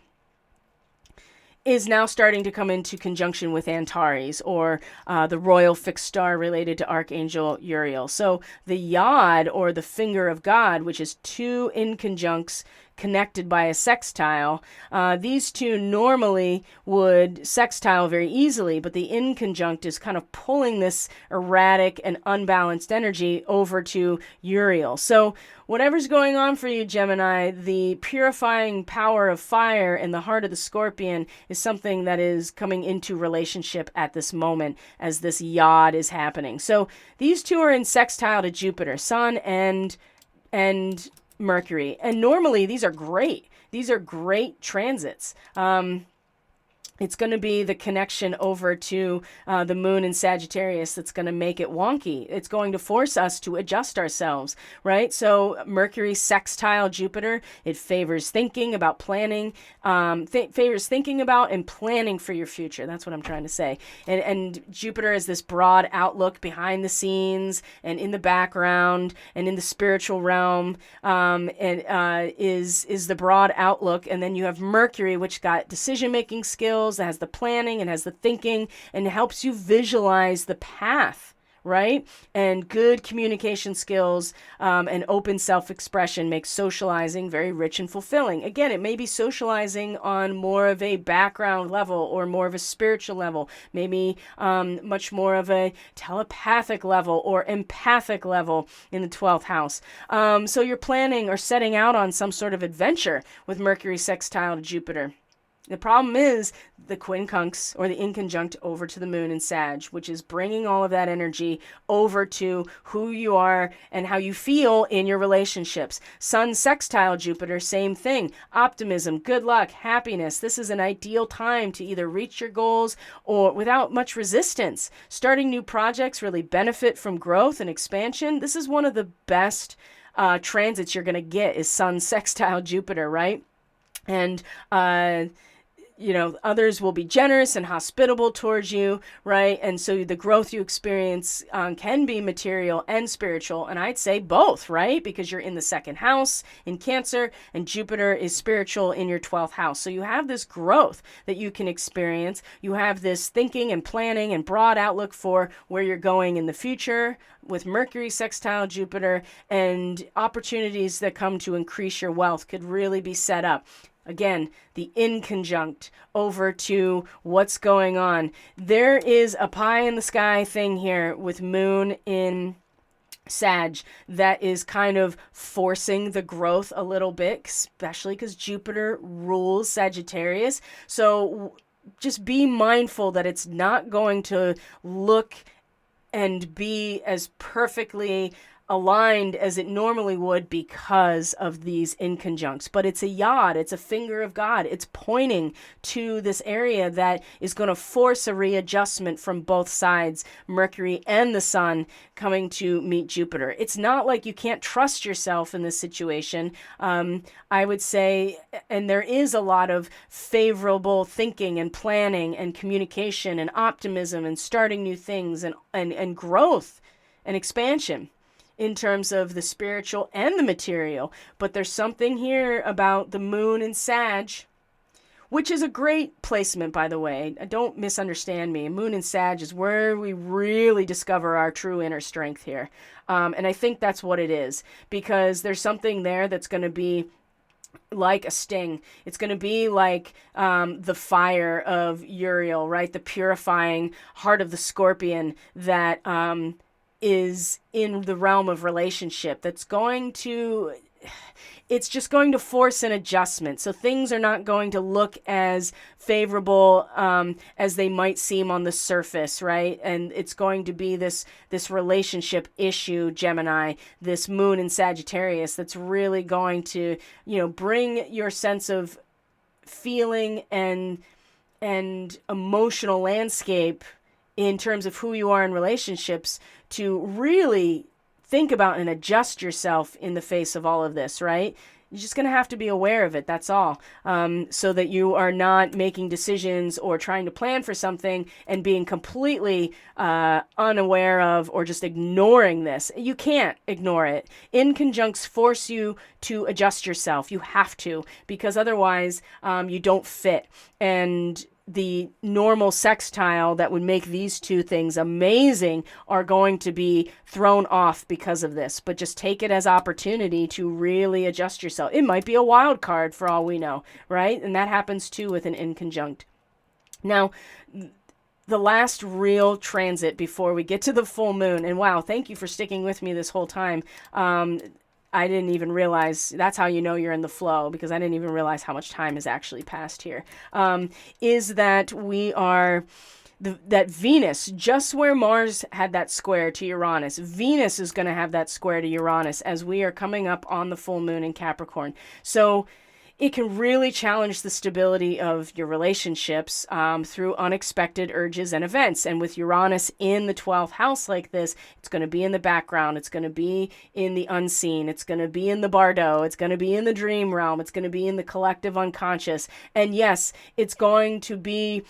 Speaker 1: is now starting to come into conjunction with Antares, or the royal fixed star related to Archangel Uriel. So the yod, or the finger of God, which is 2 inconjuncts connected by a sextile. These two normally would sextile very easily, but the inconjunct is kind of pulling this erratic and unbalanced energy over to Uriel. So whatever's going on for you, Gemini, the purifying power of fire in the heart of the Scorpion is something that is coming into relationship at this moment as this yod is happening. So these two are in sextile to Jupiter, Sun and Mercury. And normally these are great. These are great transits. It's going to be the connection over to the moon in Sagittarius that's going to make it wonky. It's going to force us to adjust ourselves, right? So Mercury sextile Jupiter, it favors thinking about planning, favors thinking about and planning for your future. That's what I'm trying to say. And Jupiter is this broad outlook behind the scenes and in the background and in the spiritual realm, is the broad outlook. And then you have Mercury, which got decision-making skills, that has the planning and has the thinking and helps you visualize the path, right? And good communication skills and open self-expression makes socializing very rich and fulfilling. Again, it may be socializing on more of a background level or more of a spiritual level, maybe much more of a telepathic level or empathic level in the 12th house. So you're planning or setting out on some sort of adventure with Mercury sextile to Jupiter. The problem is the quincunx or the inconjunct over to the moon in Sag, which is bringing all of that energy over to who you are and how you feel in your relationships. Sun sextile Jupiter, same thing. Optimism, good luck, happiness. This is an ideal time to either reach your goals or without much resistance. Starting new projects really benefit from growth and expansion. This is one of the best transits you're going to get is Sun sextile Jupiter, right? And others will be generous and hospitable towards you, right? And so the growth you experience can be material and spiritual. And I'd say both, right? Because you're in the second house in Cancer and Jupiter is spiritual in your 12th house. So you have this growth that you can experience. You have this thinking and planning and broad outlook for where you're going in the future with Mercury sextile Jupiter, and opportunities that come to increase your wealth could really be set up. Again, the inconjunct over to what's going on. There is a pie in the sky thing here with Moon in Sag that is kind of forcing the growth a little bit, especially because Jupiter rules Sagittarius. So just be mindful that it's not going to look and be as perfectly aligned as it normally would because of these inconjuncts. But it's a yod, it's a finger of God. It's pointing to this area that is going to force a readjustment from both sides, Mercury and the Sun coming to meet Jupiter. It's not like you can't trust yourself in this situation. I would say, and there is a lot of favorable thinking and planning and communication and optimism and starting new things and growth and expansion in terms of the spiritual and the material. But there's something here about the moon in Sag, which is a great placement, by the way. Don't misunderstand me. Moon in Sag is where we really discover our true inner strength here. And I think that's what it is, because there's something there that's going to be like a sting. It's going to be like the fire of Uriel, right? The purifying heart of the scorpion that is in the realm of relationship that's going to, it's just going to force an adjustment. So things are not going to look as favorable as they might seem on the surface, right? And it's going to be this relationship issue, Gemini, this moon in Sagittarius, that's really going to, bring your sense of feeling and emotional landscape in terms of who you are in relationships to really think about and adjust yourself in the face of all of this, right? You're just going to have to be aware of it, that's all, so that you are not making decisions or trying to plan for something and being completely unaware of or just ignoring this. You can't ignore it. Inconjuncts force you to adjust yourself. You have to, because otherwise you don't fit. And the normal sextile that would make these two things amazing are going to be thrown off because of this. But just take it as opportunity to really adjust yourself. It might be a wild card for all we know, right? And that happens too with an inconjunct. Now, the last real transit before we get to the full moon, and wow, thank you for sticking with me this whole time. I didn't even realize, that's how you know you're in the flow, because I didn't even realize how much time has actually passed here, is that we are, that Venus, just where Mars had that square to Uranus, Venus is going to have that square to Uranus as we are coming up on the full moon in Capricorn. So it can really challenge the stability of your relationships through unexpected urges and events. And with Uranus in the 12th house like this, it's going to be in the background. It's going to be in the unseen. It's going to be in the bardo. It's going to be in the dream realm. It's going to be in the collective unconscious. And yes, it's going to be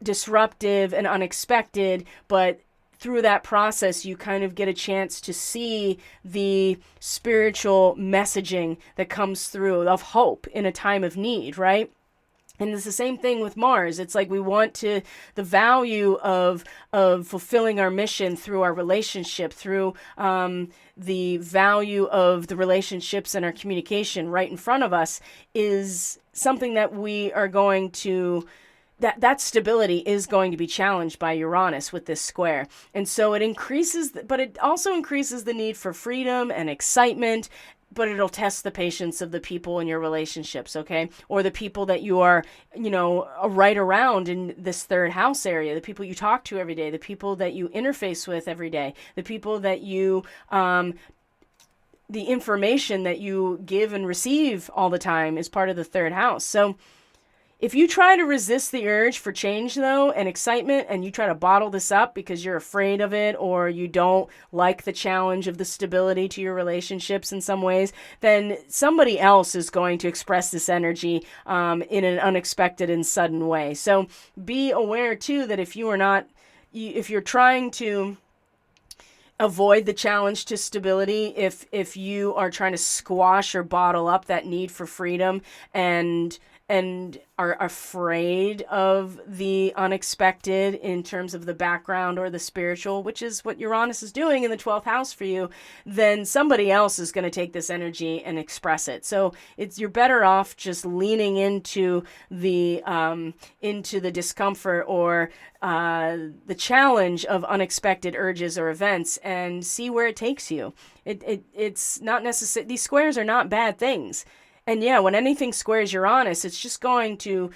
Speaker 1: disruptive and unexpected, but through that process, you kind of get a chance to see the spiritual messaging that comes through of hope in a time of need, right? And it's the same thing with Mars. It's like we want to, the value of fulfilling our mission through our relationship, through the value of the relationships and our communication right in front of us is something that we are going to, that stability is going to be challenged by Uranus with this square. And so it increases, but it also increases the need for freedom and excitement, but it'll test the patience of the people in your relationships, okay? Or the people that you are, right around in this third house area, the people you talk to every day, the people that you interface with every day, the people that you, the information that you give and receive all the time is part of the third house. So if you try to resist the urge for change, though, and excitement, and you try to bottle this up because you're afraid of it or you don't like the challenge of the stability to your relationships in some ways, then somebody else is going to express this energy in an unexpected and sudden way. So be aware, too, that if you're trying to avoid the challenge to stability, if you are trying to squash or bottle up that need for freedom and are afraid of the unexpected in terms of the background or the spiritual, which is what Uranus is doing in the 12th house for you, then somebody else is going to take this energy and express it. So you're better off just leaning into the discomfort or the challenge of unexpected urges or events and see where it takes you. It's not necessary. These squares are not bad things. And yeah, when anything squares Uranus, it's just going to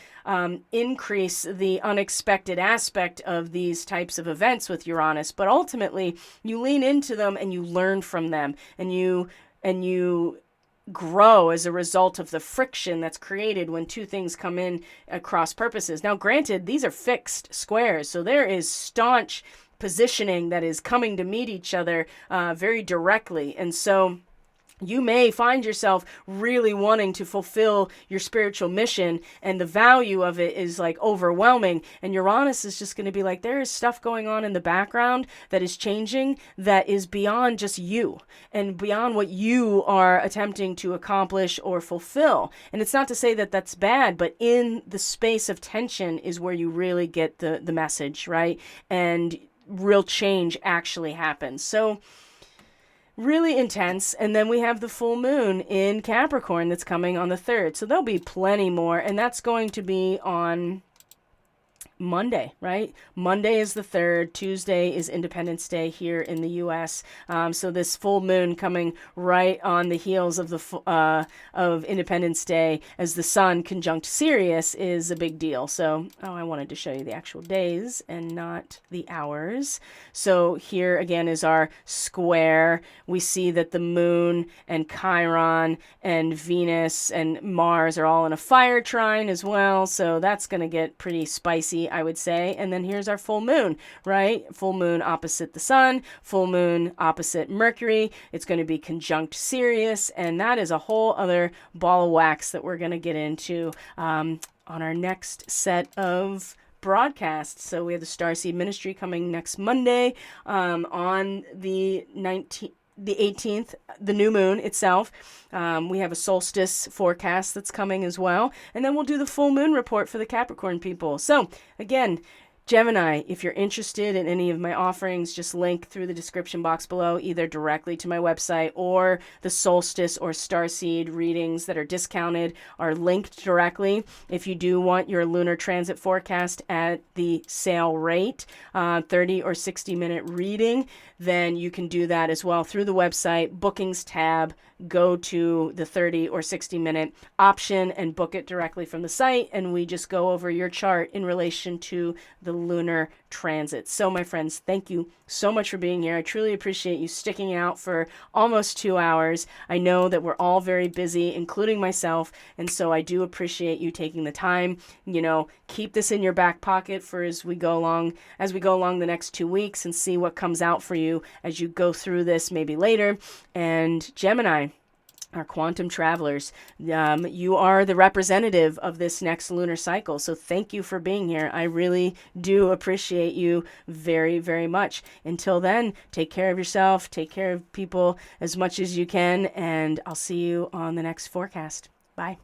Speaker 1: increase the unexpected aspect of these types of events with Uranus. But ultimately, you lean into them and you learn from them, and you grow as a result of the friction that's created when two things come in at cross purposes. Now, granted, these are fixed squares, so there is staunch positioning that is coming to meet each other very directly, and so you may find yourself really wanting to fulfill your spiritual mission, and the value of it is like overwhelming. And Uranus is just going to be like, there is stuff going on in the background that is changing that is beyond just you and beyond what you are attempting to accomplish or fulfill. And it's not to say that that's bad, but in the space of tension is where you really get the message, right? And real change actually happens. So really intense. And then we have the full moon in Capricorn that's coming on the 3rd. So there'll be plenty more. And that's going to be on Monday, right? Monday is the 3rd. Tuesday is Independence Day here in the U.S. So this full moon coming right on the heels of of Independence Day as the sun conjunct Sirius is a big deal. So, I wanted to show you the actual days and not the hours. So here again is our square. We see that the moon and Chiron and Venus and Mars are all in a fire trine as well. So that's going to get pretty spicy, I would say. And then here's our full moon, right? Full moon opposite the sun, full moon opposite Mercury. It's going to be conjunct Sirius, and that is a whole other ball of wax that we're going to get into on our next set of broadcasts. So we have the Starseed Ministry coming next Monday on the 18th, the new moon itself. We have a solstice forecast that's coming as well. And then we'll do the full moon report for the Capricorn people. So again, Gemini, if you're interested in any of my offerings, just link through the description box below, either directly to my website or the solstice or starseed readings that are discounted are linked directly. If you do want your lunar transit forecast at the sale rate, 30 or 60 minute reading, then you can do that as well through the website, bookings tab, go to the 30 or 60 minute option and book it directly from the site. And we just go over your chart in relation to the lunar transit. So my friends, thank you so much for being here. I truly appreciate you sticking out for almost 2 hours. I know that we're all very busy, including myself. And so I do appreciate you taking the time, keep this in your back pocket for as we go along the next 2 weeks and see what comes out for you as you go through this maybe later. And Gemini, our quantum travelers, you are the representative of this next lunar cycle. So thank you for being here. I really do appreciate you very, very much. Until then, take care of yourself, take care of people as much as you can, and I'll see you on the next forecast. Bye.